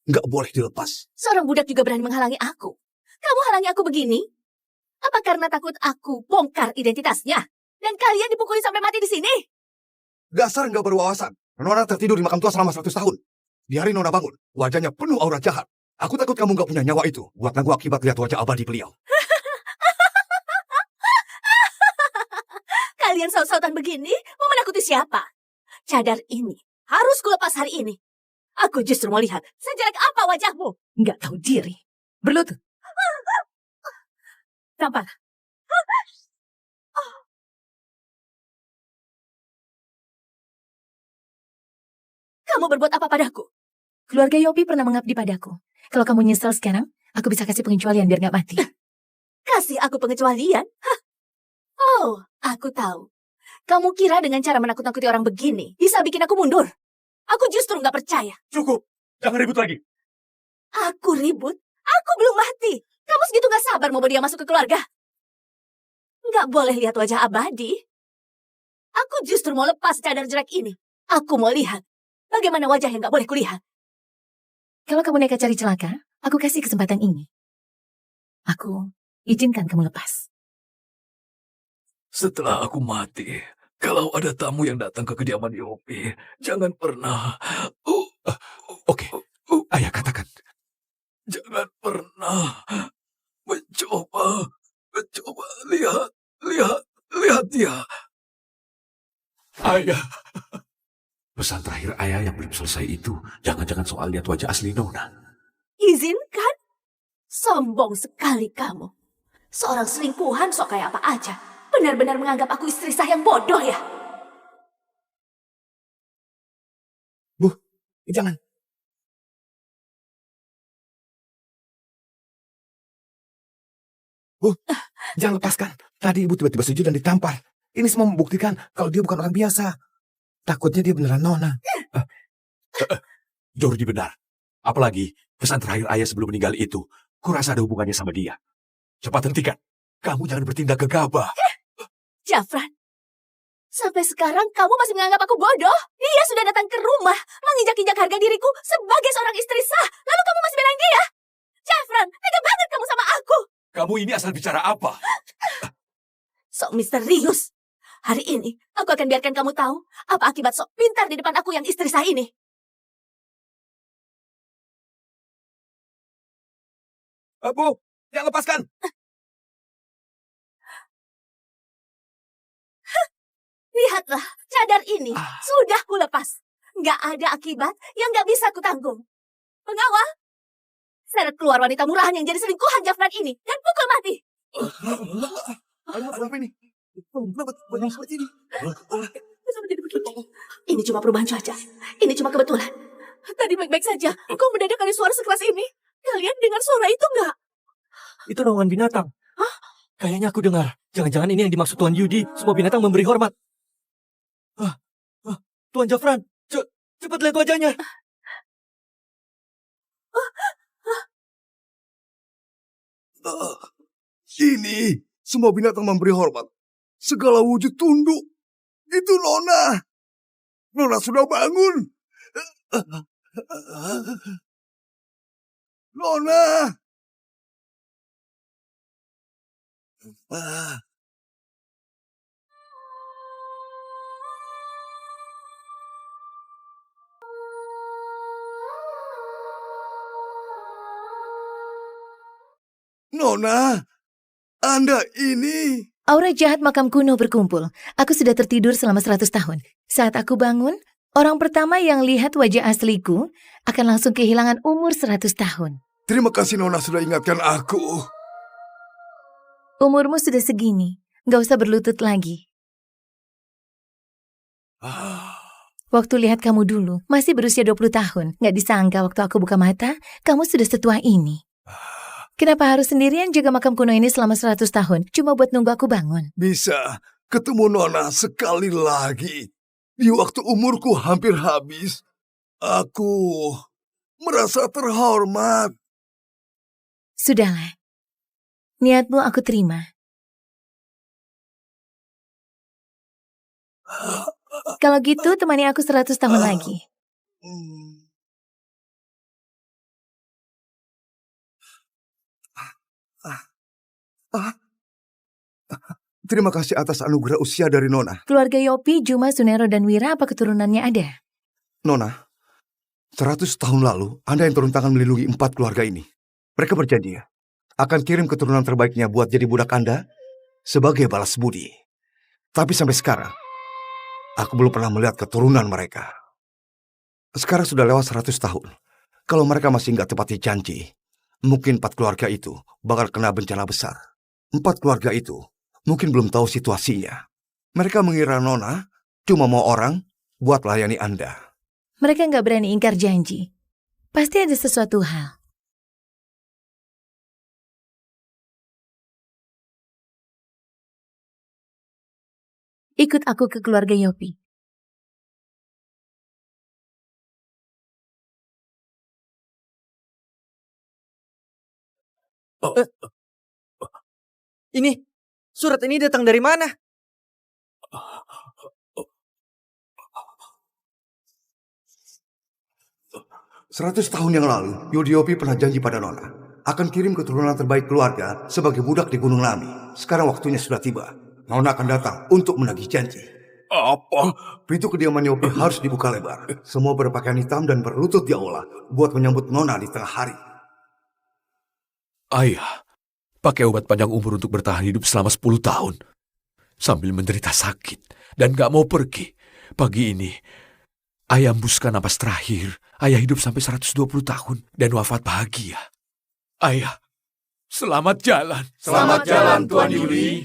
S2: nggak boleh dilepas.
S7: Seorang budak juga berani menghalangi aku. Kamu halangi aku begini? Apa karena takut aku bongkar identitasnya? Dan kalian dipukuli sampai mati di sini?
S2: Dasar nggak berwawasan. Nona tertidur di makam tua selama 100 tahun. Di hari Nona bangun, wajahnya penuh aura jahat. Aku takut kamu nggak punya nyawa itu buat nanggu akibat lihat wajah abadi beliau.
S7: Kalian saut-sautan begini mau menakuti siapa? Cadar ini harus kulepas hari ini. Aku justru mau lihat sejelek apa wajahmu.
S1: Nggak tahu diri. Berlutut. Tampar.
S7: Kamu berbuat apa padaku?
S1: Keluarga Yopi pernah mengabdi padaku. Kalau kamu nyesel sekarang, aku bisa kasih pengecualian biar nggak mati.
S7: Kasih aku pengecualian? Hah? Oh, aku tahu. Kamu kira dengan cara menakut-nakuti orang begini bisa bikin aku mundur? Aku justru nggak percaya.
S4: Cukup, jangan ribut lagi.
S7: Aku ribut? Aku belum mati. Kamu segitu nggak sabar mau dia masuk ke keluarga? Nggak boleh lihat wajah abadi. Aku justru mau lepas cadar jelek ini. Aku mau lihat bagaimana wajah yang nggak boleh kulihat.
S1: Kalau kamu nekat cari celaka, aku kasih kesempatan ini. Aku izinkan kamu lepas.
S4: Setelah aku mati, kalau ada tamu yang datang ke kediaman Yopi, jangan pernah... Oke, ayah katakan. Jangan pernah mencoba lihat dia. Ayah. Pesan terakhir ayah yang belum selesai itu, jangan-jangan soal lihat wajah asli Nona.
S7: Izinkan? Sombong sekali kamu. Seorang selingkuhan sok kayak apa aja. Benar-benar menganggap aku istri sah yang bodoh ya?
S5: Bu, jangan. Bu, jangan lepaskan. Tadi ibu tiba-tiba sujud dan ditampar. Ini semua membuktikan kalau dia bukan orang biasa. Takutnya dia beneran Nona.
S4: Jordi benar. Apalagi pesan terakhir ayah sebelum meninggal itu, kurasa ada hubungannya sama dia. Cepat hentikan. Kamu jangan bertindak gegabah.
S7: Jafran, sampai sekarang kamu masih menganggap aku bodoh? Dia sudah datang ke rumah, menginjak-injak harga diriku sebagai seorang istri sah. Lalu kamu masih belain dia? Jafran, tega banget kamu sama aku.
S4: Kamu ini asal bicara apa?
S7: Sok misterius. Hari ini, aku akan biarkan kamu tahu apa akibat sok pintar di depan aku yang istri sah ini.
S5: Bu, jangan lepaskan.
S7: Lihatlah, cadar ini sudah kulepas. Nggak ada akibat yang nggak bisa kutanggung. Pengawal, seret keluar wanita murahan yang jadi selingkuhan Jafran ini dan pukul mati.
S2: Apa ini? Kenapa banyak seperti ini?
S7: Bisa menjadi begini. Ini cuma perubahan cuaca. Ini cuma kebetulan. Tadi baik-baik saja. Kok mendadak ada suara sekeras ini? Kalian dengar suara itu nggak?
S3: Itu naungan binatang. Kayaknya aku dengar. Jangan-jangan ini yang dimaksud Tuan Yudi. Semua binatang memberi hormat. Tuan Jafran, cepat lihat wajahnya.
S2: Ini semua binatang memberi hormat. Segala wujud tunduk. Itu Nona. Nona sudah bangun. Nona. Nona, Anda ini...
S1: Aura jahat makam kuno berkumpul. Aku sudah tertidur selama 100 tahun. Saat aku bangun, orang pertama yang lihat wajah asliku akan langsung kehilangan umur 100 tahun.
S2: Terima kasih Nona sudah ingatkan aku.
S1: Umurmu sudah segini, nggak usah berlutut lagi. Waktu lihat kamu dulu, masih berusia 20 tahun. Nggak disangka waktu aku buka mata, kamu sudah setua ini. Kenapa harus sendirian jaga makam kuno ini selama 100 tahun? Cuma buat nunggu aku bangun.
S2: Bisa ketemu Nona sekali lagi. Di waktu umurku hampir habis, aku merasa terhormat.
S1: Sudahlah. Niatmu aku terima. Kalau gitu, temani aku 100 tahun lagi.
S2: Terima kasih atas anugerah usia dari Nona.
S1: Keluarga Yopi, Juma, Sunero, dan Wira apa keturunannya ada?
S2: Nona, 100 tahun lalu Anda yang turun tangan melindungi 4 keluarga ini. Mereka berjanji akan kirim keturunan terbaiknya buat jadi budak Anda sebagai balas budi. Tapi sampai sekarang, aku belum pernah melihat keturunan mereka. Sekarang sudah lewat 100 tahun. Kalau mereka masih nggak tepati janji, mungkin 4 keluarga itu bakal kena bencana besar. 4 keluarga itu mungkin belum tahu situasinya. Mereka mengira Nona cuma mau orang buat melayani Anda.
S1: Mereka nggak berani ingkar janji. Pasti ada sesuatu hal. Ikut aku ke keluarga Yopi.
S3: Ini, surat ini datang dari mana?
S2: 100 tahun yang lalu, Yudiopi pernah janji pada Nona akan kirim keturunan terbaik keluarga sebagai budak di Gunung Lami. Sekarang waktunya sudah tiba. Nona akan datang untuk menagih janji.
S6: Apa?
S2: Pintu kediaman Yopi harus dibuka lebar. Semua berpakaian hitam dan berlutut di aula buat menyambut Nona di tengah hari.
S4: Ayah, pakai obat panjang umur untuk bertahan hidup selama 10 tahun. Sambil menderita sakit dan gak mau pergi. Pagi ini, ayah hembuskan napas terakhir. Ayah hidup sampai 120 tahun dan wafat bahagia. Ayah, selamat jalan.
S6: Selamat jalan, Tuan Yudi.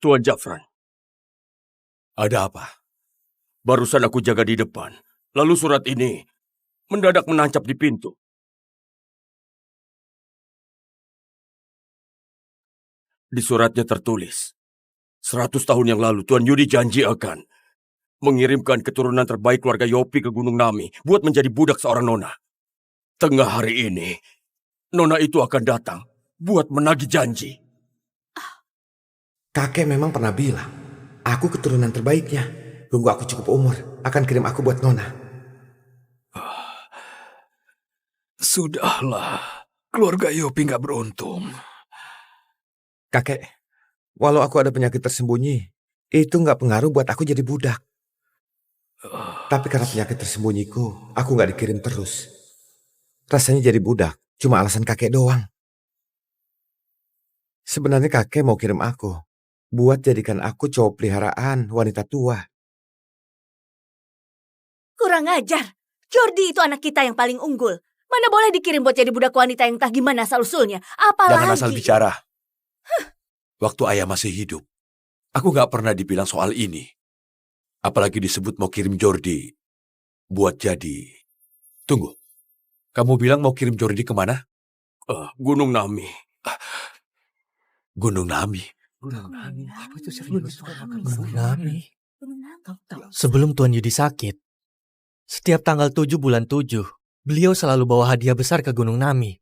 S6: Tuan Jafran.
S4: Ada apa?
S6: Barusan aku jaga di depan. Lalu surat ini mendadak menancap di pintu. Di suratnya tertulis, 100 tahun yang lalu Tuan Yudi janji akan mengirimkan keturunan terbaik keluarga Yopi ke Gunung Nami buat menjadi budak seorang nona. Tengah hari ini, nona itu akan datang buat menagih janji.
S5: Kakek memang pernah bilang, aku keturunan terbaiknya. Tunggu aku cukup umur, akan kirim aku buat Nona.
S4: Sudahlah, keluarga Yopi gak beruntung.
S5: Kakek, walau aku ada penyakit tersembunyi, itu nggak pengaruh buat aku jadi budak. Tapi karena penyakit tersembunyiku, aku nggak dikirim terus. rasanya jadi budak cuma alasan kakek doang. Sebenarnya kakek mau kirim aku buat jadikan aku cowok peliharaan wanita tua.
S7: Kurang ajar. Jordi itu anak kita yang paling unggul. Mana boleh dikirim buat jadi budak wanita yang entah gimana asal-usulnya. Apalagi...
S4: Jangan asal bicara. Waktu ayah masih hidup, aku gak pernah dibilang soal ini. Apalagi disebut mau kirim Jordi buat jadi... Tunggu, kamu bilang mau kirim Jordi kemana?
S6: Gunung Nami.
S4: Gunung Nami.
S3: Apa itu serius? Gunung Nami. Sebelum Tuan Yudi sakit, setiap tanggal 7 bulan 7, beliau selalu bawa hadiah besar ke Gunung Nami.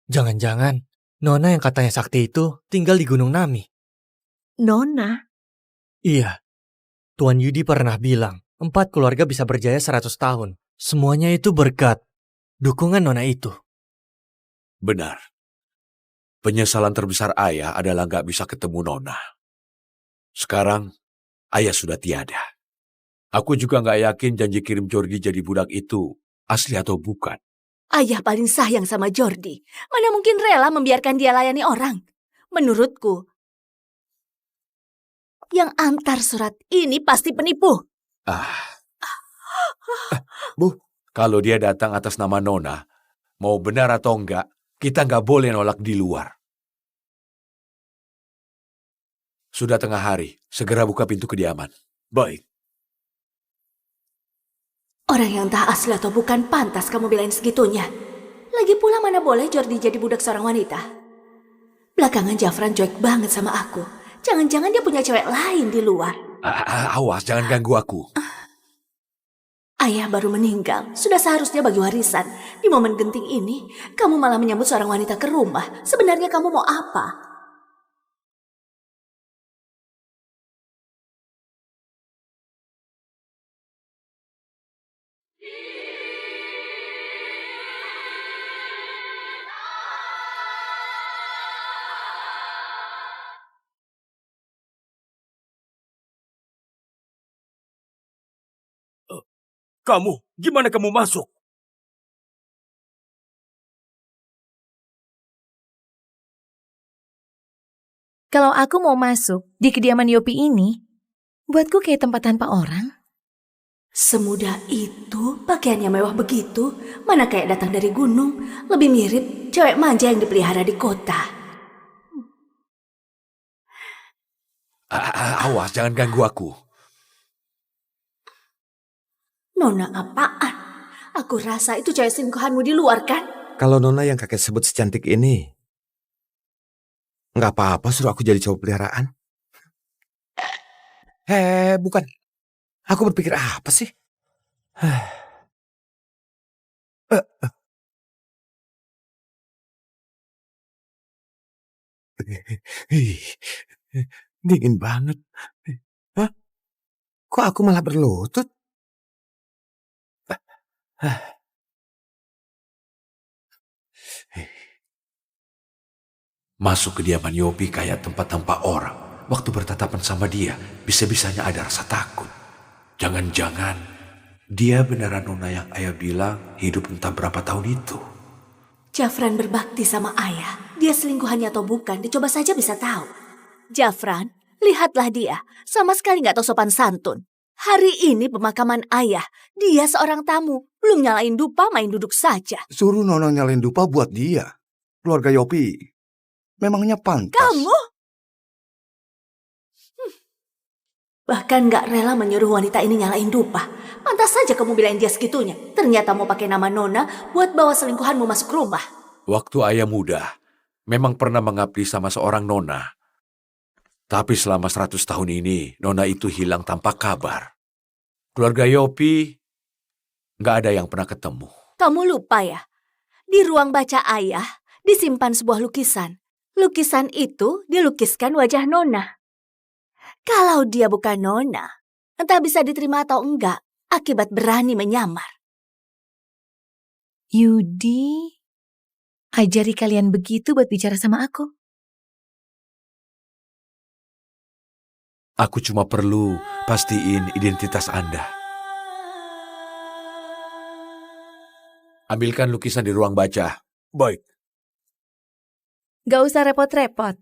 S3: Jangan-jangan Nona yang katanya sakti itu tinggal di Gunung Nami.
S8: Nona?
S3: Iya. Tuan Yudi pernah bilang, 4 keluarga bisa berjaya 100 tahun. Semuanya itu berkat dukungan Nona itu.
S4: Benar. Penyesalan terbesar ayah adalah gak bisa ketemu Nona. Sekarang, ayah sudah tiada. Aku juga gak yakin janji kirim Jordi jadi budak itu asli atau bukan.
S7: Ayah paling sayang sama Jordi. Mana mungkin rela membiarkan dia layani orang. Menurutku, yang antar surat ini pasti penipu.
S5: Bu,
S4: Kalau dia datang atas nama Nona, mau benar atau enggak, kita nggak boleh nolak di luar. Sudah tengah hari, segera buka pintu kediaman.
S6: Baik.
S7: Orang yang entah asli atau bukan pantas kamu belain segitunya. Lagi pula mana boleh Jordi jadi budak seorang wanita. Belakangan Jafran cuek banget sama aku. Jangan-jangan dia punya cewek lain di luar.
S4: Awas, jangan ganggu aku.
S7: Ayah baru meninggal, sudah seharusnya bagi warisan. Di momen genting ini, kamu malah menyambut seorang wanita ke rumah. Sebenarnya kamu mau apa?
S6: Kamu, gimana kamu masuk?
S1: Kalau aku mau masuk di kediaman Yopi ini, buatku kayak tempat tanpa orang.
S7: Semudah itu, pakaiannya mewah begitu. Mana kayak datang dari gunung. Lebih mirip cewek manja yang dipelihara di kota.
S4: Awas, jangan ganggu aku.
S7: Nona apaan? Aku rasa itu cewek selingkuhanmu di luar kan?
S5: kalau Nona yang kakek sebut secantik ini, nggak apa-apa suruh aku jadi cowok peliharaan. Bukan. Aku berpikir apa sih? Dingin banget. Hah? Kok aku malah berlutut?
S4: Masuk kediaman Yopi kayak tempat tanpa orang. Waktu bertatapan sama dia, bisa-bisanya ada rasa takut. Jangan-jangan dia beneran Nona yang ayah bilang hidup entah berapa tahun itu.
S7: Jafran berbakti sama ayah. Dia selingkuhannya atau bukan, dicoba saja bisa tahu. Jafran, lihatlah dia. Sama sekali nggak tahu sopan santun. Hari ini pemakaman ayah. Dia seorang tamu. Belum nyalain dupa, main duduk saja.
S2: Suruh Nona nyalain dupa buat dia. Keluarga Yopi memangnya pantas.
S7: Kamu? Bahkan nggak rela menyuruh wanita ini nyalain dupa. Pantas saja kamu bilain dia segitunya. Ternyata mau pakai nama Nona buat bawa selingkuhanmu masuk rumah.
S4: Waktu ayah muda, memang pernah mengabdi sama seorang Nona. Tapi selama 100 tahun ini, Nona itu hilang tanpa kabar. Keluarga Yopi nggak ada yang pernah ketemu.
S7: Kamu lupa ya? Di ruang baca ayah disimpan sebuah lukisan. Lukisan itu dilukiskan wajah Nona. Kalau dia bukan Nona, entah bisa diterima atau enggak, akibat berani menyamar.
S1: Yudi, ajari kalian begitu buat bicara sama aku.
S4: Aku cuma perlu pastiin identitas Anda. ambilkan lukisan di ruang baca.
S6: Baik.
S1: Gak usah repot-repot.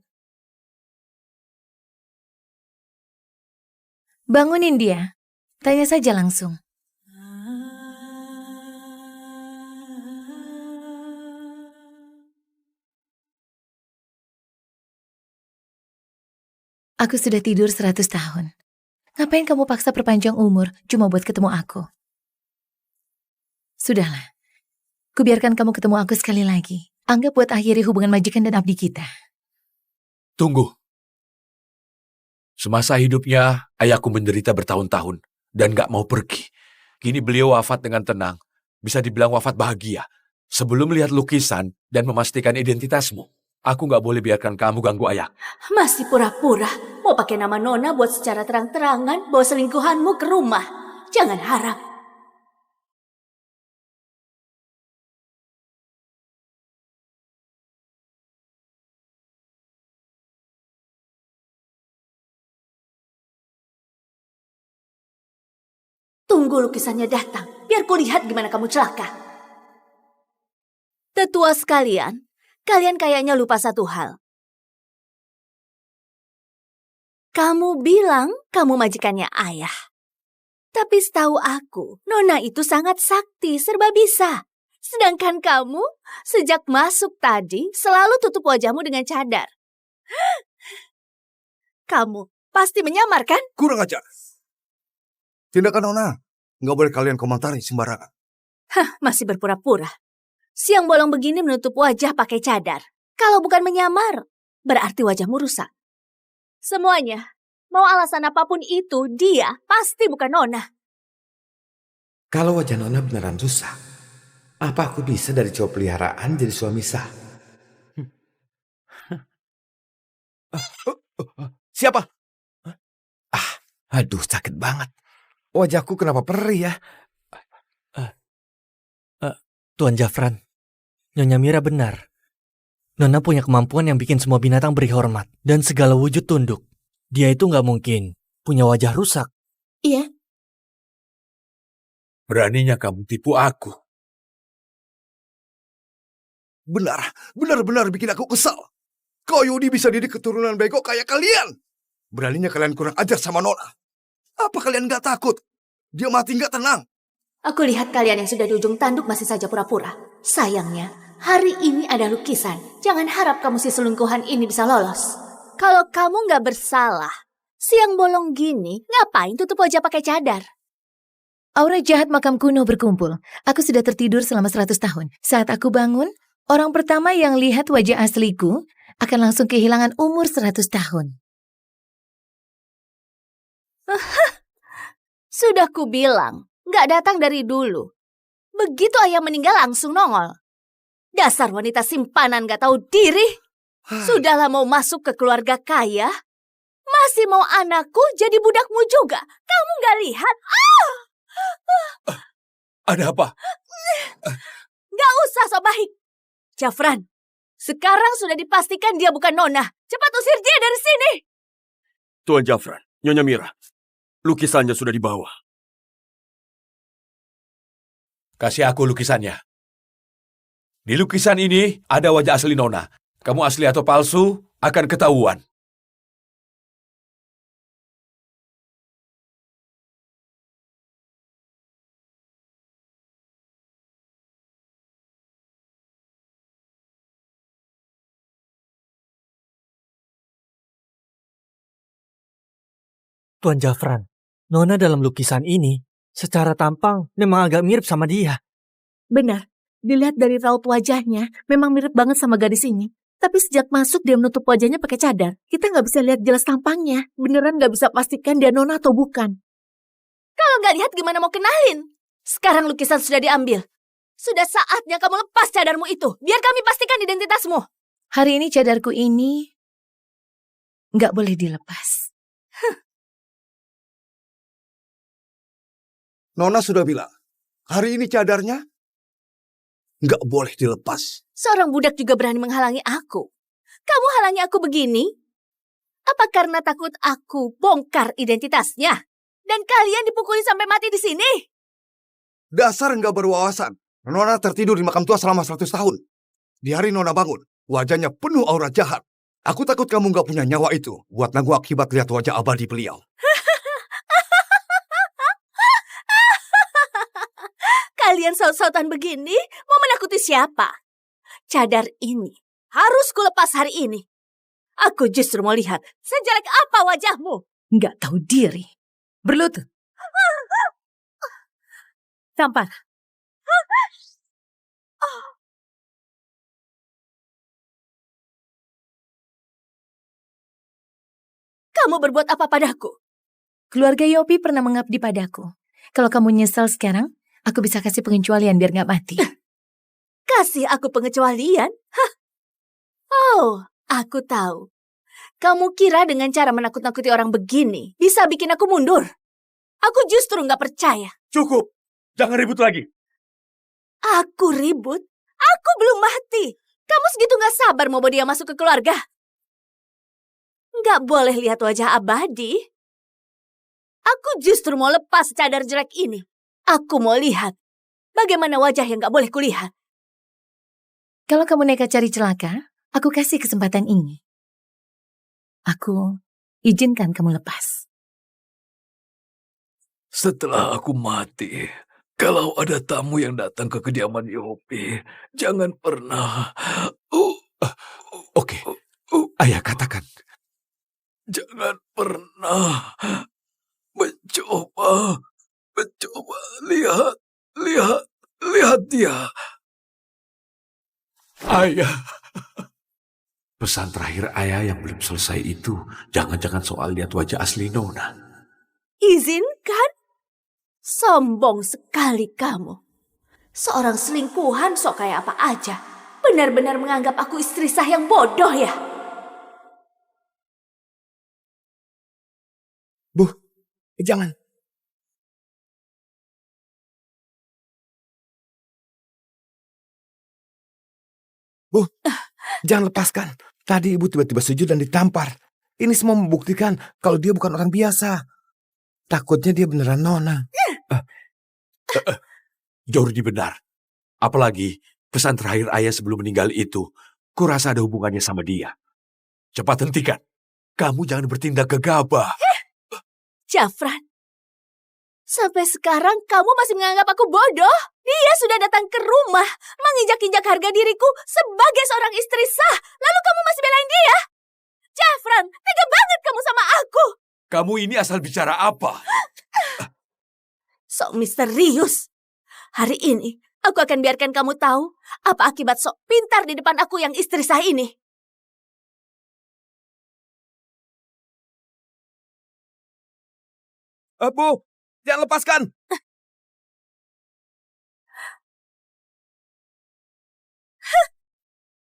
S1: Bangunin dia. Tanya saja langsung. Aku sudah tidur 100 tahun. Ngapain kamu paksa perpanjang umur cuma buat ketemu aku? Sudahlah. Kubiarkan kamu ketemu aku sekali lagi. Anggap buat akhiri hubungan majikan dan abdi kita.
S4: Tunggu. Semasa hidupnya, ayahku menderita bertahun-tahun dan gak mau pergi. Kini beliau wafat dengan tenang. Bisa dibilang wafat bahagia. Sebelum melihat lukisan dan memastikan identitasmu, aku gak boleh biarkan kamu ganggu ayah.
S7: Masih pura-pura. Mau pakai nama Nona buat secara terang-terangan bawa selingkuhanmu ke rumah. Jangan harap. Tunggu lukisannya datang, biar kulihat gimana kamu celaka. Tetua sekalian, kalian kayaknya lupa satu hal. Kamu bilang kamu majikannya ayah. Tapi setahu aku, Nona itu sangat sakti, serba bisa. Sedangkan kamu, sejak masuk tadi, selalu tutup wajahmu dengan cadar. Kamu pasti menyamar, kan?
S2: Kurang ajar. Tindakan Nona, nggak boleh kalian komentari sembarangan.
S7: Masih berpura-pura. Siang bolong begini menutup wajah pakai cadar. Kalau bukan menyamar, berarti wajahmu rusak. Semuanya, mau alasan apapun itu, dia pasti bukan Nona.
S5: Kalau wajah Nona beneran rusak, apa aku bisa dari cowok peliharaan jadi suami sah? Siapa? Aduh, sakit banget. Wajahku kenapa perih ya?
S3: Tuan Jafran, Nyonya Mira benar. Nona punya kemampuan yang bikin semua binatang beri hormat dan segala wujud tunduk. Dia itu nggak mungkin punya wajah rusak.
S8: Iya,
S4: Beraninya kamu tipu aku.
S2: Benar-benar bikin aku kesal. Kau Yudi bisa didik keturunan bego kayak kalian. Beraninya kalian kurang ajar sama Nona. Apa kalian nggak takut? Dia mati nggak tenang.
S7: Aku lihat kalian yang sudah di ujung tanduk masih saja pura-pura. Sayangnya, hari ini ada lukisan. Jangan harap kamu si selingkuhan ini bisa lolos. Kalau kamu nggak bersalah, siang bolong gini, ngapain tutup wajah pakai cadar?
S1: Aura jahat makam kuno berkumpul. Aku sudah tertidur selama 100 tahun. Saat aku bangun, orang pertama yang lihat wajah asliku akan langsung kehilangan umur 100 tahun.
S7: Sudah kubilang, nggak datang dari dulu. Begitu ayah meninggal langsung nongol. Dasar wanita simpanan nggak tahu diri. Sudahlah mau masuk ke keluarga kaya, masih mau anakku jadi budakmu juga. Kamu nggak lihat?
S4: Ada apa?
S7: Nggak usah sok baik. Jafran, sekarang sudah dipastikan dia bukan Nona. Cepat usir dia dari sini.
S6: Tuan Jafran, Nyonya Mira, lukisannya sudah dibawa.
S4: Kasih aku lukisannya. Di lukisan ini ada wajah asli Nona. Kamu asli atau palsu akan ketahuan.
S3: Tuan Jafran, Nona dalam lukisan ini secara tampang memang agak mirip sama dia.
S8: benar. Dilihat dari raut wajahnya, memang mirip banget sama gadis ini. Tapi sejak masuk dia menutup wajahnya pakai cadar. Kita nggak bisa lihat jelas tampangnya. Beneran nggak bisa pastikan dia Nona atau bukan.
S7: Kalau nggak lihat gimana mau kenalin? Sekarang lukisan sudah diambil. Sudah saatnya kamu lepas cadarmu itu. Biar kami pastikan identitasmu.
S1: Hari ini cadarku ini nggak boleh dilepas.
S2: Nona sudah bilang, hari ini cadarnya nggak boleh dilepas.
S7: Seorang budak juga berani menghalangi aku. Kamu halangi aku begini? Apa karena takut aku bongkar identitasnya? Dan kalian dipukuli sampai mati di sini?
S2: Dasar nggak berwawasan. Nona tertidur di makam tua selama 100 tahun. Di hari Nona bangun, wajahnya penuh aura jahat. Aku takut kamu nggak punya nyawa itu buat nanggung akibat lihat wajah abadi beliau.
S7: Kalian saut-sautan begini mau menakuti siapa? Cadar ini harus kulepas hari ini. Aku justru mau lihat sejelek apa wajahmu.
S1: Nggak tahu diri. Berlutut. Tampar.
S7: Kamu berbuat apa padaku?
S1: Keluarga Yopi pernah mengabdi padaku. Kalau kamu nyesal sekarang, aku bisa kasih pengecualian biar nggak mati.
S7: Kasih aku pengecualian? Hah? Oh, aku tahu. Kamu kira dengan cara menakut-nakuti orang begini bisa bikin aku mundur? Aku justru nggak percaya.
S6: Cukup. Jangan ribut lagi.
S7: Aku ribut? Aku belum mati. Kamu segitu nggak sabar mau bawa dia masuk ke keluarga? Nggak boleh lihat wajah abadi. Aku justru mau lepas cadar jelek ini. Aku mau lihat bagaimana wajah yang nggak boleh kulihat.
S1: Kalau kamu nekat cari celaka, aku kasih kesempatan ini. Aku izinkan kamu lepas.
S4: Setelah aku mati, kalau ada tamu yang datang ke kediaman Yopi, jangan pernah...
S5: Oke, ayah katakan.
S4: Jangan pernah mencoba lihat dia. Ayah.
S9: Pesan terakhir ayah yang belum selesai itu, jangan-jangan soal lihat wajah asli Nona.
S7: Izinkan? Sombong sekali kamu. Seorang selingkuhan sok kayak apa aja. Benar-benar menganggap aku istri sah yang bodoh ya?
S5: Bu, jangan. Bu, jangan lepaskan. Tadi ibu tiba-tiba sujud dan ditampar. Ini semua membuktikan kalau dia bukan orang biasa. Takutnya dia beneran Nona.
S9: Jordi benar. Apalagi pesan terakhir ayah sebelum meninggal itu, kurasa ada hubungannya sama dia. Cepat hentikan. Kamu jangan bertindak gegabah.
S7: Jafran, sampai sekarang kamu masih menganggap aku bodoh? Dia sudah datang ke rumah, menginjak-injak harga diriku sebagai seorang istri sah. Lalu kamu masih belain dia? Jafran, tega banget kamu sama aku.
S9: Kamu ini asal bicara apa?
S7: Sok misterius. Hari ini, aku akan biarkan kamu tahu apa akibat sok pintar di depan aku yang istri sah ini.
S5: Bu, jangan lepaskan.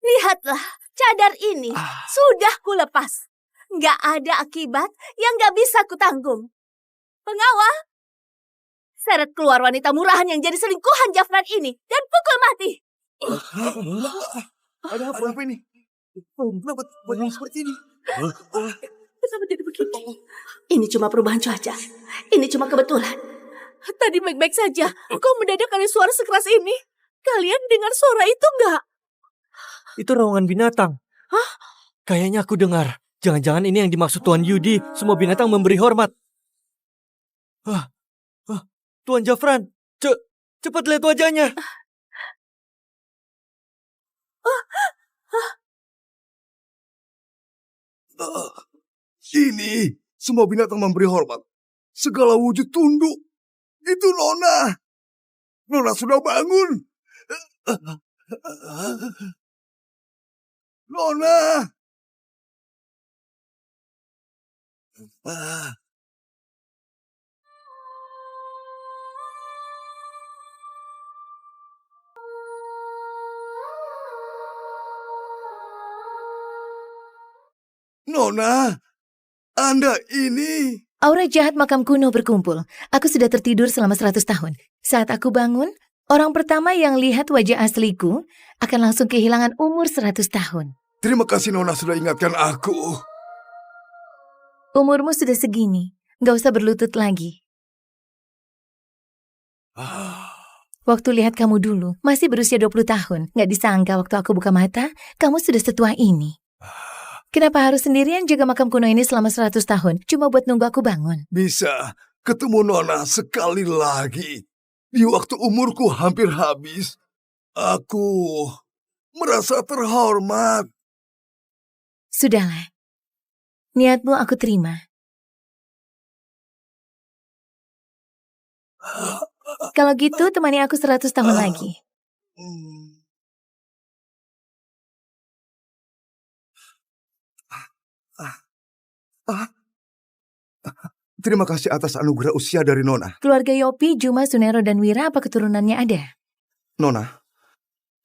S7: Lihatlah, cadar ini sudah kulepas. Nggak ada akibat yang nggak bisa kutanggung. Pengawal, seret keluar wanita murahan yang jadi selingkuhan Jafran ini dan pukul mati.
S2: Ada apa ini? Kenapa banyak seperti ini?
S7: Kenapa jadi begini? Ini cuma perubahan cuaca. Ini cuma kebetulan. Tadi baik-baik saja. Kok mendadak ada suara sekeras ini? Kalian dengar suara itu nggak?
S3: Itu raungan binatang.
S7: Hah?
S3: Kayaknya aku dengar. Jangan-jangan ini yang dimaksud Tuan Yudi. Semua binatang memberi hormat. Tuan Jafran, cepat lihat wajahnya.
S2: Ini semua binatang memberi hormat. Segala wujud tunduk. Itu Nona. Nona sudah bangun. Nona. Nona, Anda ini...
S1: Aura jahat makam kuno berkumpul. Aku sudah tertidur selama 100 tahun. Saat aku bangun, orang pertama yang lihat wajah asliku akan langsung kehilangan umur 100 tahun.
S2: Terima kasih Nona sudah ingatkan aku.
S1: Umurmu sudah segini, nggak usah berlutut lagi. Waktu lihat kamu dulu, masih berusia 20 tahun. Nggak disangka waktu aku buka mata, kamu sudah setua ini. Kenapa harus sendirian jaga makam kuno ini selama 100 tahun? Cuma buat nunggu aku bangun.
S2: Bisa ketemu Nona sekali lagi. Di waktu umurku hampir habis, aku merasa terhormat.
S1: Sudahlah. Niatmu aku terima. Kalau gitu, temani aku 100 tahun lagi.
S2: Terima kasih atas anugerah usia dari Nona.
S1: Keluarga Yopi, Juma, Sunero, dan Wira apa keturunannya ada?
S2: Nona,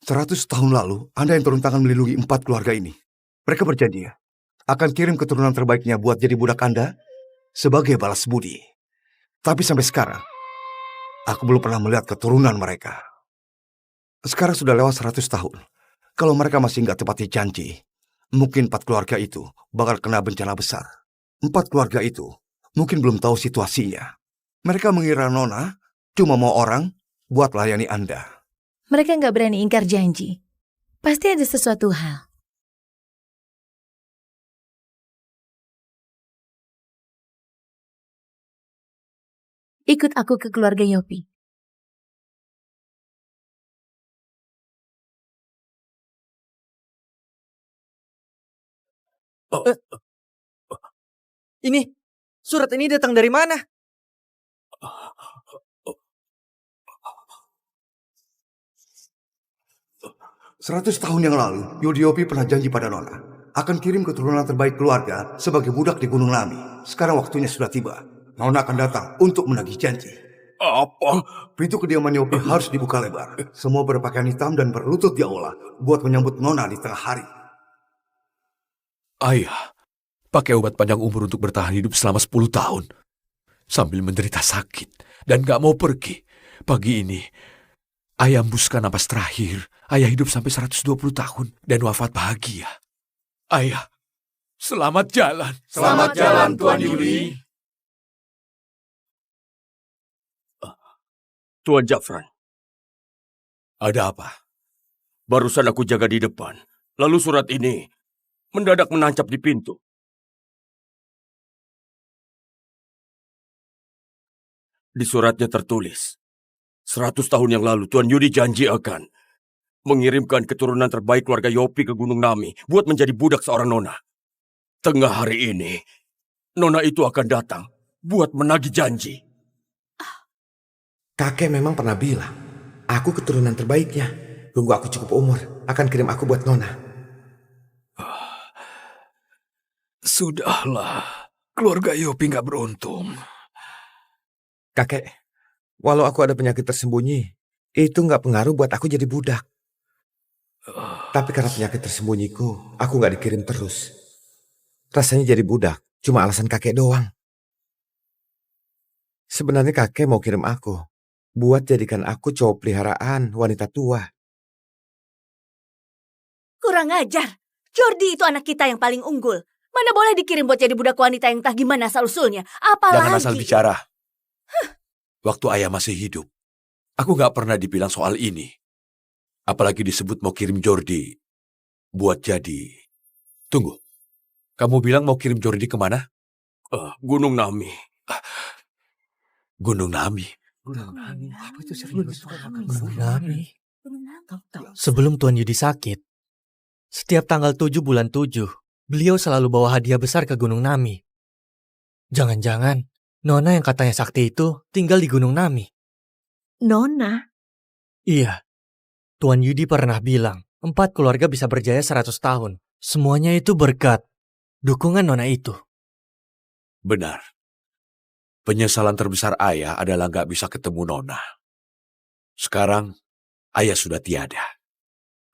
S2: 100 tahun lalu, Anda yang turun tangan melindungi 4 keluarga ini. Mereka berjanji akan kirim keturunan terbaiknya buat jadi budak Anda sebagai balas budi. Tapi sampai sekarang, aku belum pernah melihat keturunan mereka. Sekarang sudah lewat 100 tahun. Kalau mereka masih nggak tepati janji, mungkin 4 keluarga itu bakal kena bencana besar. 4 keluarga itu mungkin belum tahu situasinya. Mereka mengira Nona cuma mau orang buat layani Anda.
S1: Mereka nggak berani ingkar janji. Pasti ada sesuatu hal. Ikut aku ke keluarga Yopi.
S3: Ini, surat ini datang dari mana?
S2: Seratus tahun yang lalu, Yudhiopi pernah janji pada Nona akan kirim keturunan terbaik keluarga sebagai budak di Gunung Nami. Sekarang waktunya sudah tiba. Nona akan datang untuk menagih janji.
S6: Apa?
S2: Pintu kediaman Yopi harus dibuka lebar. Semua berpakaian hitam dan berlutut di aula buat menyambut Nona di tengah hari.
S4: Ayah, pakai obat panjang umur untuk bertahan hidup selama 10 tahun. Sambil menderita sakit dan gak mau pergi. Pagi ini, ayah hembuskan napas terakhir. Ayah hidup sampai 120 tahun dan wafat bahagia. Ayah, selamat jalan.
S6: Selamat jalan, Tuan Yuli. Tuan Jafran,
S4: Ada apa?
S6: barusan aku jaga di depan. Lalu surat ini mendadak menancap di pintu. Di suratnya tertulis, 100 tahun yang lalu Tuan Yudi janji akan mengirimkan keturunan terbaik keluarga Yopi ke Gunung Nami buat menjadi budak seorang Nona. Tengah hari ini, Nona itu akan datang buat menagih janji.
S5: Kakek memang pernah bilang, aku keturunan terbaiknya. Tunggu aku cukup umur, akan kirim aku buat Nona.
S4: Sudahlah, keluarga Yopi gak beruntung.
S5: Kakek, walau aku ada penyakit tersembunyi, itu nggak pengaruh buat aku jadi budak. Tapi karena penyakit tersembunyiku, aku nggak dikirim terus. Rasanya jadi budak, cuma alasan kakek doang. Sebenarnya kakek mau kirim aku, buat jadikan aku cowok peliharaan wanita tua.
S7: Kurang ajar. Jordi itu anak kita yang paling unggul. Mana boleh dikirim buat jadi budak wanita yang entah gimana asal-usulnya. Apalagi...
S4: Jangan asal bicara. Waktu ayah masih hidup, aku gak pernah dibilang soal ini. Apalagi disebut mau kirim Jordi buat jadi... Tunggu, kamu bilang mau kirim Jordi kemana?
S6: Gunung Nami.
S4: Gunung Nami.
S3: Apa itu serius? Gunung Nami. Sebelum Tuan Yudi sakit, setiap tanggal 7 bulan 7, beliau selalu bawa hadiah besar ke Gunung Nami. Jangan-jangan Nona yang katanya sakti itu tinggal di Gunung Nami.
S8: Nona?
S3: Iya, Tuan Yudi pernah bilang 4 keluarga bisa berjaya 100 tahun. Semuanya itu berkat dukungan Nona itu.
S4: Benar. Penyesalan terbesar ayah adalah gak bisa ketemu Nona. Sekarang, ayah sudah tiada.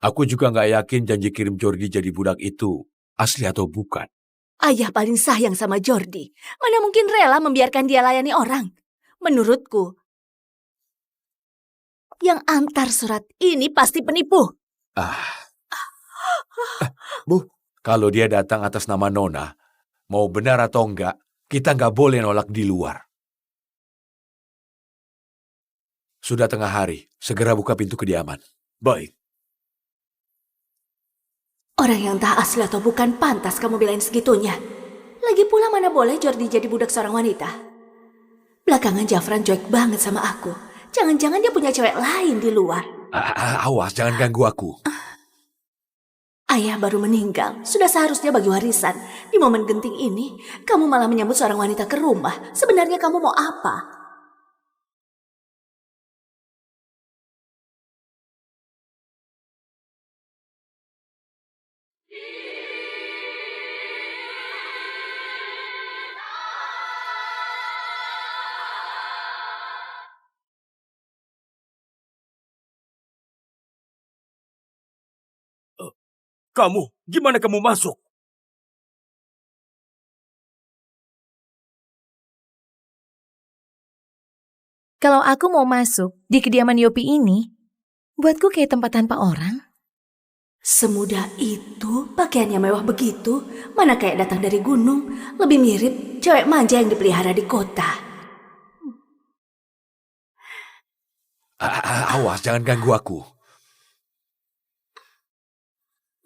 S4: Aku juga gak yakin janji kirim Jordi jadi budak itu asli atau bukan.
S7: Ayah paling sayang sama Jordi. Mana mungkin rela membiarkan dia layani orang. Menurutku, yang antar surat ini pasti penipu.
S4: Bu, kalau dia datang atas nama Nona, mau benar atau enggak, kita nggak boleh nolak di luar.
S9: Sudah tengah hari, segera buka pintu kediaman.
S6: Baik.
S7: Orang yang entah asli atau bukan pantas kamu belain segitunya. Lagi pula mana boleh Jordi jadi budak seorang wanita. Belakangan Jafran cuek banget sama aku. Jangan-jangan dia punya cewek lain di luar.
S9: Awas, jangan ganggu aku.
S7: Ayah baru meninggal, sudah seharusnya bagi warisan. Di momen genting ini, kamu malah menyambut seorang wanita ke rumah. Sebenarnya kamu mau apa?
S6: Kamu, gimana kamu masuk?
S1: Kalau aku mau masuk di kediaman Yopi ini, buatku kayak tempat tanpa orang.
S7: Semudah itu, pakaiannya mewah begitu, mana kayak datang dari gunung, lebih mirip cewek manja yang dipelihara di kota.
S9: Awas, jangan ganggu aku.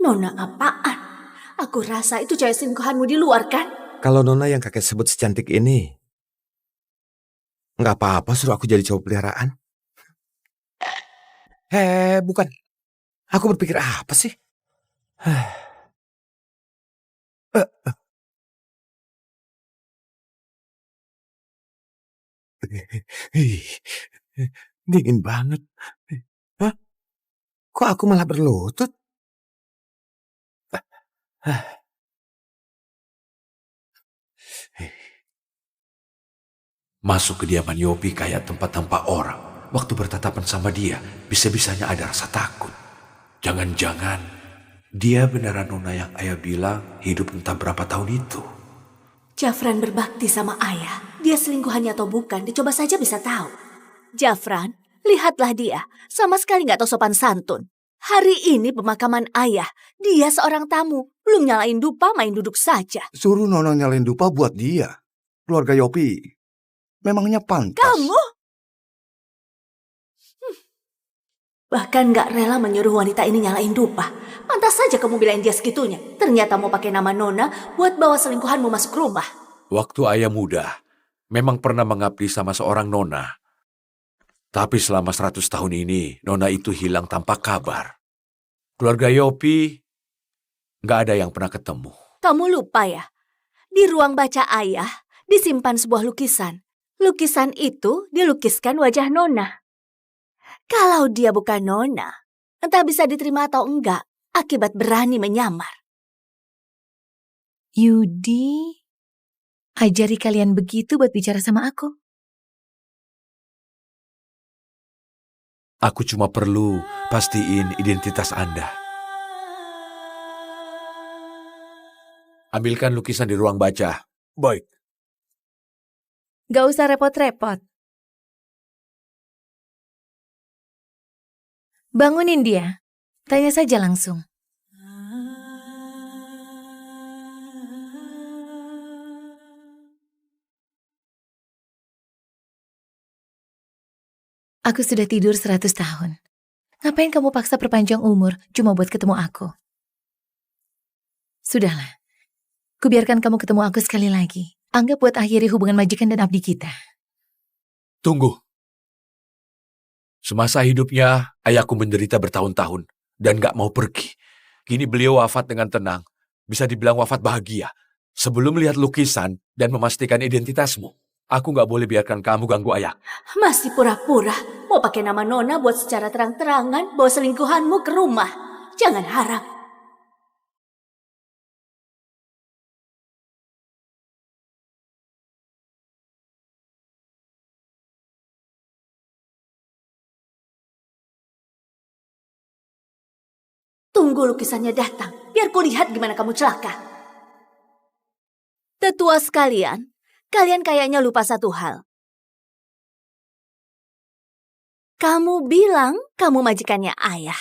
S7: Nona apaan? Aku rasa itu cewek selingkuhanmu di luar kan?
S5: Kalau Nona yang kakek sebut secantik ini, nggak apa-apa suruh aku jadi cowok peliharaan. Bukan. Aku berpikir apa sih? Dingin banget. Hah? Kok aku malah berlutut?
S9: Masuk kediaman Yopi kayak tempat tanpa orang. Waktu bertatapan sama dia, bisa-bisanya ada rasa takut. Jangan-jangan dia beneran Nona yang ayah bilang hidup entah berapa tahun itu.
S7: Jafran berbakti sama ayah. Dia selingkuhannya atau bukan, dicoba saja bisa tahu. Jafran, lihatlah dia. Sama sekali nggak tahu sopan santun. Hari ini pemakaman ayah. Dia seorang tamu. Belum nyalain dupa, main duduk saja.
S2: Suruh Nona nyalain dupa buat dia. Keluarga Yopi memangnya pantas.
S7: Kamu? Bahkan nggak rela menyuruh wanita ini nyalain dupa. Pantas saja kamu bilain dia segitunya. Ternyata mau pakai nama Nona buat bawa selingkuhanmu masuk rumah.
S9: Waktu ayah muda, memang pernah mengabdi sama seorang Nona. Tapi selama 100 tahun ini, Nona itu hilang tanpa kabar. Keluarga Yopi nggak ada yang pernah ketemu.
S7: Kamu lupa ya? Di ruang baca ayah disimpan sebuah lukisan. Lukisan itu dilukiskan wajah Nona. Kalau dia bukan Nona, entah bisa diterima atau enggak, akibat berani menyamar.
S1: Yudi, ajari kalian begitu buat bicara sama aku.
S9: Aku cuma perlu pastiin identitas Anda. Ambilkan lukisan di ruang baca.
S6: Baik.
S1: Gak usah repot-repot. Bangunin dia. Tanya saja langsung. Aku sudah tidur 100 tahun. Ngapain kamu paksa perpanjang umur cuma buat ketemu aku? Sudahlah. Kubiarkan kamu ketemu aku sekali lagi. Anggap buat akhiri hubungan majikan dan abdi kita.
S9: Tunggu. Semasa hidupnya, ayahku menderita bertahun-tahun dan gak mau pergi. Kini beliau wafat dengan tenang. Bisa dibilang wafat bahagia. Sebelum lihat lukisan dan memastikan identitasmu, aku gak boleh biarkan kamu ganggu ayah.
S7: Masih pura-pura mau pakai nama Nona buat secara terang-terangan bawa selingkuhanmu ke rumah. Jangan harap. Tunggu lukisannya datang, biar kulihat gimana kamu celaka. Tetua sekalian, kalian kayaknya lupa satu hal. Kamu bilang kamu majikannya ayah.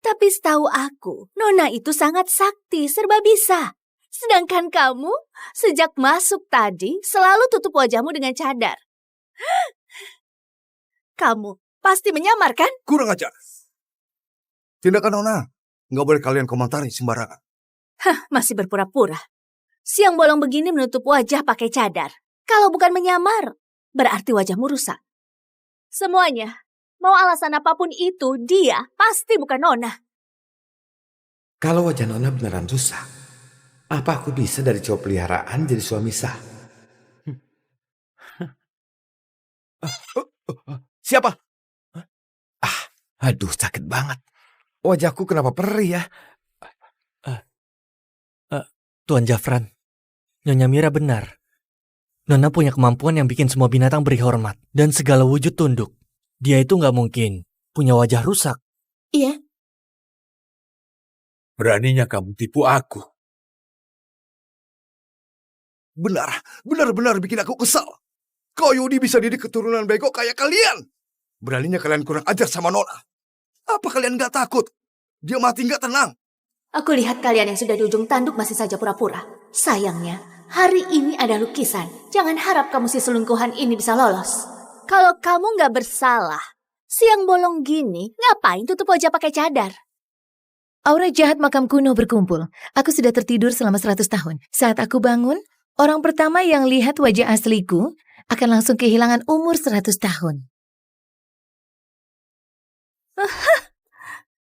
S7: Tapi setahu aku, Nona itu sangat sakti, serba bisa. Sedangkan kamu, sejak masuk tadi, selalu tutup wajahmu dengan cadar. Kamu pasti menyamar, kan?
S2: Kurang ajar. Tindakan Nona nggak boleh kalian komentari sembarangan.
S7: Masih berpura-pura. Siang bolong begini menutup wajah pakai cadar. Kalau bukan menyamar, berarti wajahmu rusak. Semuanya, mau alasan apapun itu, dia pasti bukan Nona.
S5: Kalau wajah Nona beneran rusak, apa aku bisa dari cowok peliharaan jadi suami sah?
S2: Siapa?
S5: Aduh, sakit banget. Wajahku kenapa perih ya?
S3: Tuan Jafran, Nyonya Mira benar. Nona punya kemampuan yang bikin semua binatang beri hormat dan segala wujud tunduk. Dia itu nggak mungkin punya wajah rusak.
S8: Iya,
S9: Beraninya kamu tipu aku.
S2: Benar-benar bikin aku kesal. Kau Yudi bisa didik keturunan bego kayak kalian. Beraninya kalian kurang ajar sama Nona. Apa kalian nggak takut? Dia mati nggak tenang.
S7: Aku lihat kalian yang sudah di ujung tanduk masih saja pura-pura. Sayangnya, hari ini ada lukisan. Jangan harap kamu si selingkuhan ini bisa lolos. Kalau kamu nggak bersalah, siang bolong gini, ngapain tutup wajah pakai cadar?
S1: Aura jahat makam kuno berkumpul. Aku sudah tertidur selama 100 tahun. Saat aku bangun, orang pertama yang lihat wajah asliku akan langsung kehilangan umur 100 tahun.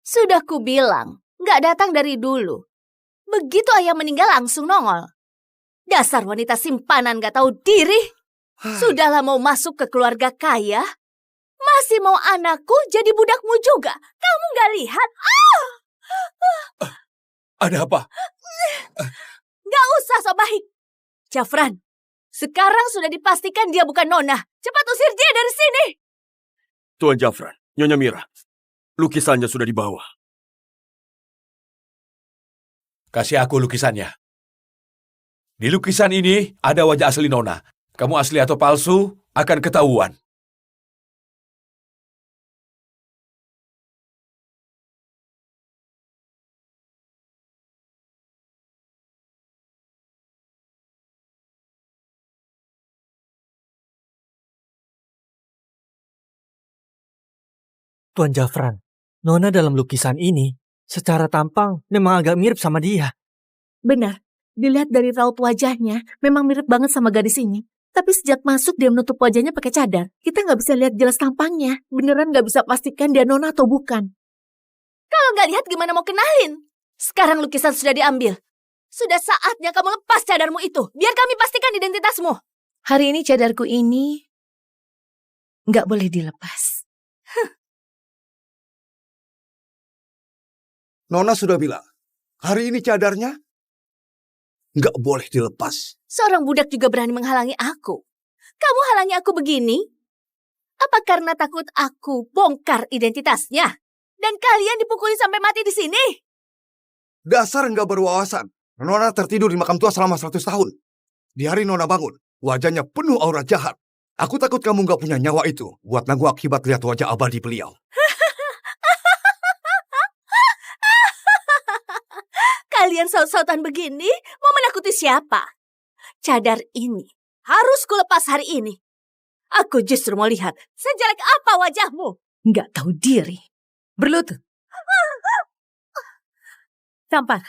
S7: Sudah kubilang, nggak datang dari dulu. Begitu ayah meninggal langsung nongol. Dasar wanita simpanan nggak tahu diri. Sudahlah mau masuk ke keluarga kaya, masih mau anakku jadi budakmu juga. Kamu nggak lihat?
S9: Ada apa?
S7: Nggak usah so baik. Jafran, sekarang sudah dipastikan dia bukan Nona. Cepat usir dia dari sini.
S6: Tuan Jafran, Nyonya Mira, lukisannya sudah dibawa.
S9: Kasih aku lukisannya. Di lukisan ini ada wajah asli Nona. Kamu asli atau palsu akan ketahuan.
S3: Tuan Jafran, Nona dalam lukisan ini secara tampang memang agak mirip sama dia.
S8: benar. Dilihat dari raut wajahnya, memang mirip banget sama gadis ini. Tapi sejak masuk dia menutup wajahnya pakai cadar. Kita nggak bisa lihat jelas tampangnya. Beneran nggak bisa pastikan dia Nona atau bukan.
S7: Kalau nggak lihat gimana mau kenalin? Sekarang lukisan sudah diambil. Sudah saatnya kamu lepas cadarmu itu. Biar kami pastikan identitasmu.
S1: Hari ini cadarku ini nggak boleh dilepas.
S2: Nona sudah bilang, hari ini cadarnya nggak boleh dilepas.
S7: Seorang budak juga berani menghalangi aku. Kamu halangi aku begini? Apa karena takut aku bongkar identitasnya? Dan kalian dipukuli sampai mati di sini?
S2: Dasar nggak berwawasan. Nona tertidur di makam tua selama 100 tahun. Di hari Nona bangun, wajahnya penuh aura jahat. Aku takut kamu nggak punya nyawa itu buat nanggung akibat lihat wajah abadi beliau.
S7: Kalian saut-sautan begini mau menakuti siapa? Cadar ini harus kulepas hari ini. Aku justru mau lihat sejelek apa wajahmu.
S1: Nggak tahu diri. Berlutut.
S8: Tampar.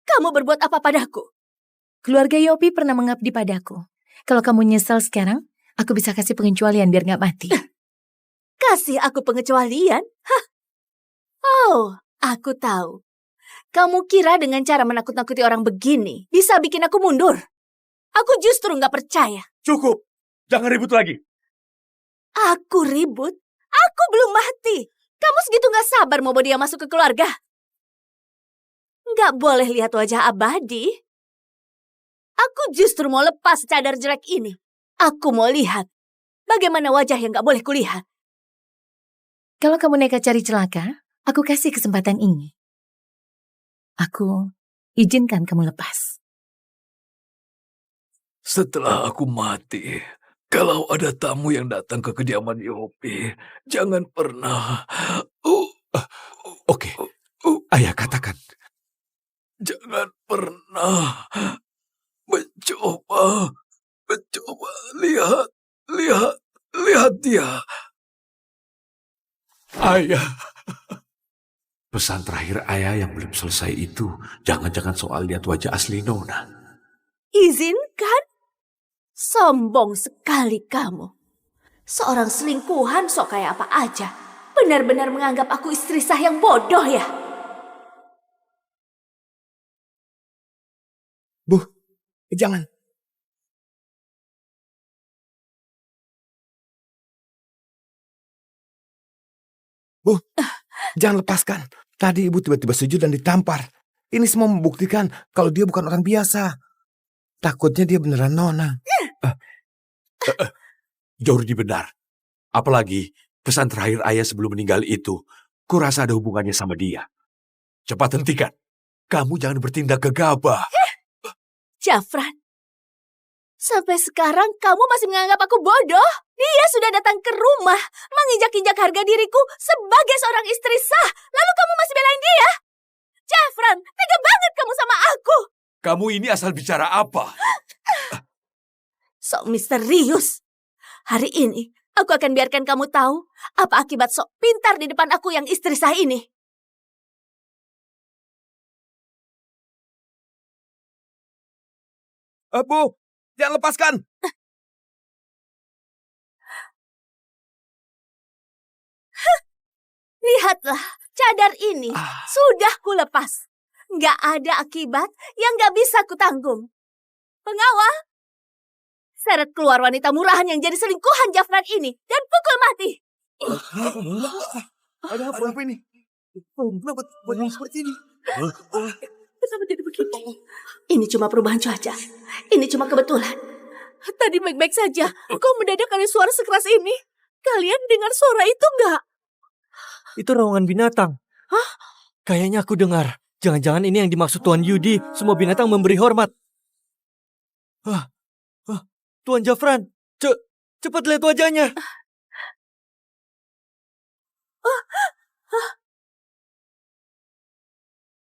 S7: Kamu berbuat apa padaku?
S1: Keluarga Yopi pernah mengabdi padaku. Kalau kamu nyesal sekarang, aku bisa kasih pengecualian biar nggak mati.
S7: Kasih aku pengecualian? Hah? Oh, aku tahu. Kamu kira dengan cara menakut-nakuti orang begini bisa bikin aku mundur? Aku justru nggak percaya.
S9: Cukup. Jangan ribut lagi.
S7: Aku ribut? Aku belum mati. Kamu segitu nggak sabar mau bawa dia masuk ke keluarga? Nggak boleh lihat wajah abadi. Aku justru mau lepas cadar jelek ini. Aku mau lihat bagaimana wajah yang nggak boleh kulihat.
S1: Kalau kamu nekat cari celaka, aku kasih kesempatan ini. Aku izinkan kamu lepas.
S9: Setelah aku mati, kalau ada tamu yang datang ke kediaman Yopi, jangan pernah... Oke, ayah katakan.
S4: Jangan pernah mencoba. Lihat, lihat dia. Ayah. Pesan terakhir ayah yang belum selesai itu, jangan-jangan soal lihat wajah asli Nona.
S7: Izinkan? Sombong sekali kamu. Seorang selingkuhan sok kayak apa aja. Benar-benar menganggap aku istri sah yang bodoh ya?
S5: Bu, jangan. Bu, jangan lepaskan. Tadi ibu tiba-tiba sujud dan ditampar. Ini semua membuktikan kalau dia bukan orang biasa. Takutnya dia beneran Nona.
S4: Jordi benar. Apalagi pesan terakhir ayah sebelum meninggal itu, kurasa ada hubungannya sama dia. Cepat hentikan. Kamu jangan bertindak gegabah.
S7: Jafran, sampai sekarang kamu masih menganggap aku bodoh? Dia sudah datang ke rumah, menginjak-injak harga diriku sebagai seorang istri sah. Lalu kamu masih belain dia? Jafran, tega banget kamu sama aku.
S4: Kamu ini asal bicara apa?
S7: Sok misterius. Hari ini, aku akan biarkan kamu tahu apa akibat sok pintar di depan aku yang istri sah ini.
S5: Bu, jangan lepaskan.
S7: Lihatlah, cadar ini sudah kulepas. Nggak ada akibat yang nggak bisa kutanggung. Pengawal, seret keluar wanita murahan yang jadi selingkuhan Jafran ini dan pukul mati.
S2: Ada apa ini? Kenapa seperti ini?
S7: Kenapa jadi begini? Ini cuma perubahan cuaca. Ini cuma kebetulan. Tadi baik-baik saja. Kok mendadak ada suara sekeras ini? Kalian dengar suara itu nggak?
S3: Itu raungan binatang.
S7: Hah?
S3: Kayaknya aku dengar. Jangan-jangan ini yang dimaksud Tuan Yudi. Semua binatang memberi hormat. Tuan Jafran, cepat lihat wajahnya.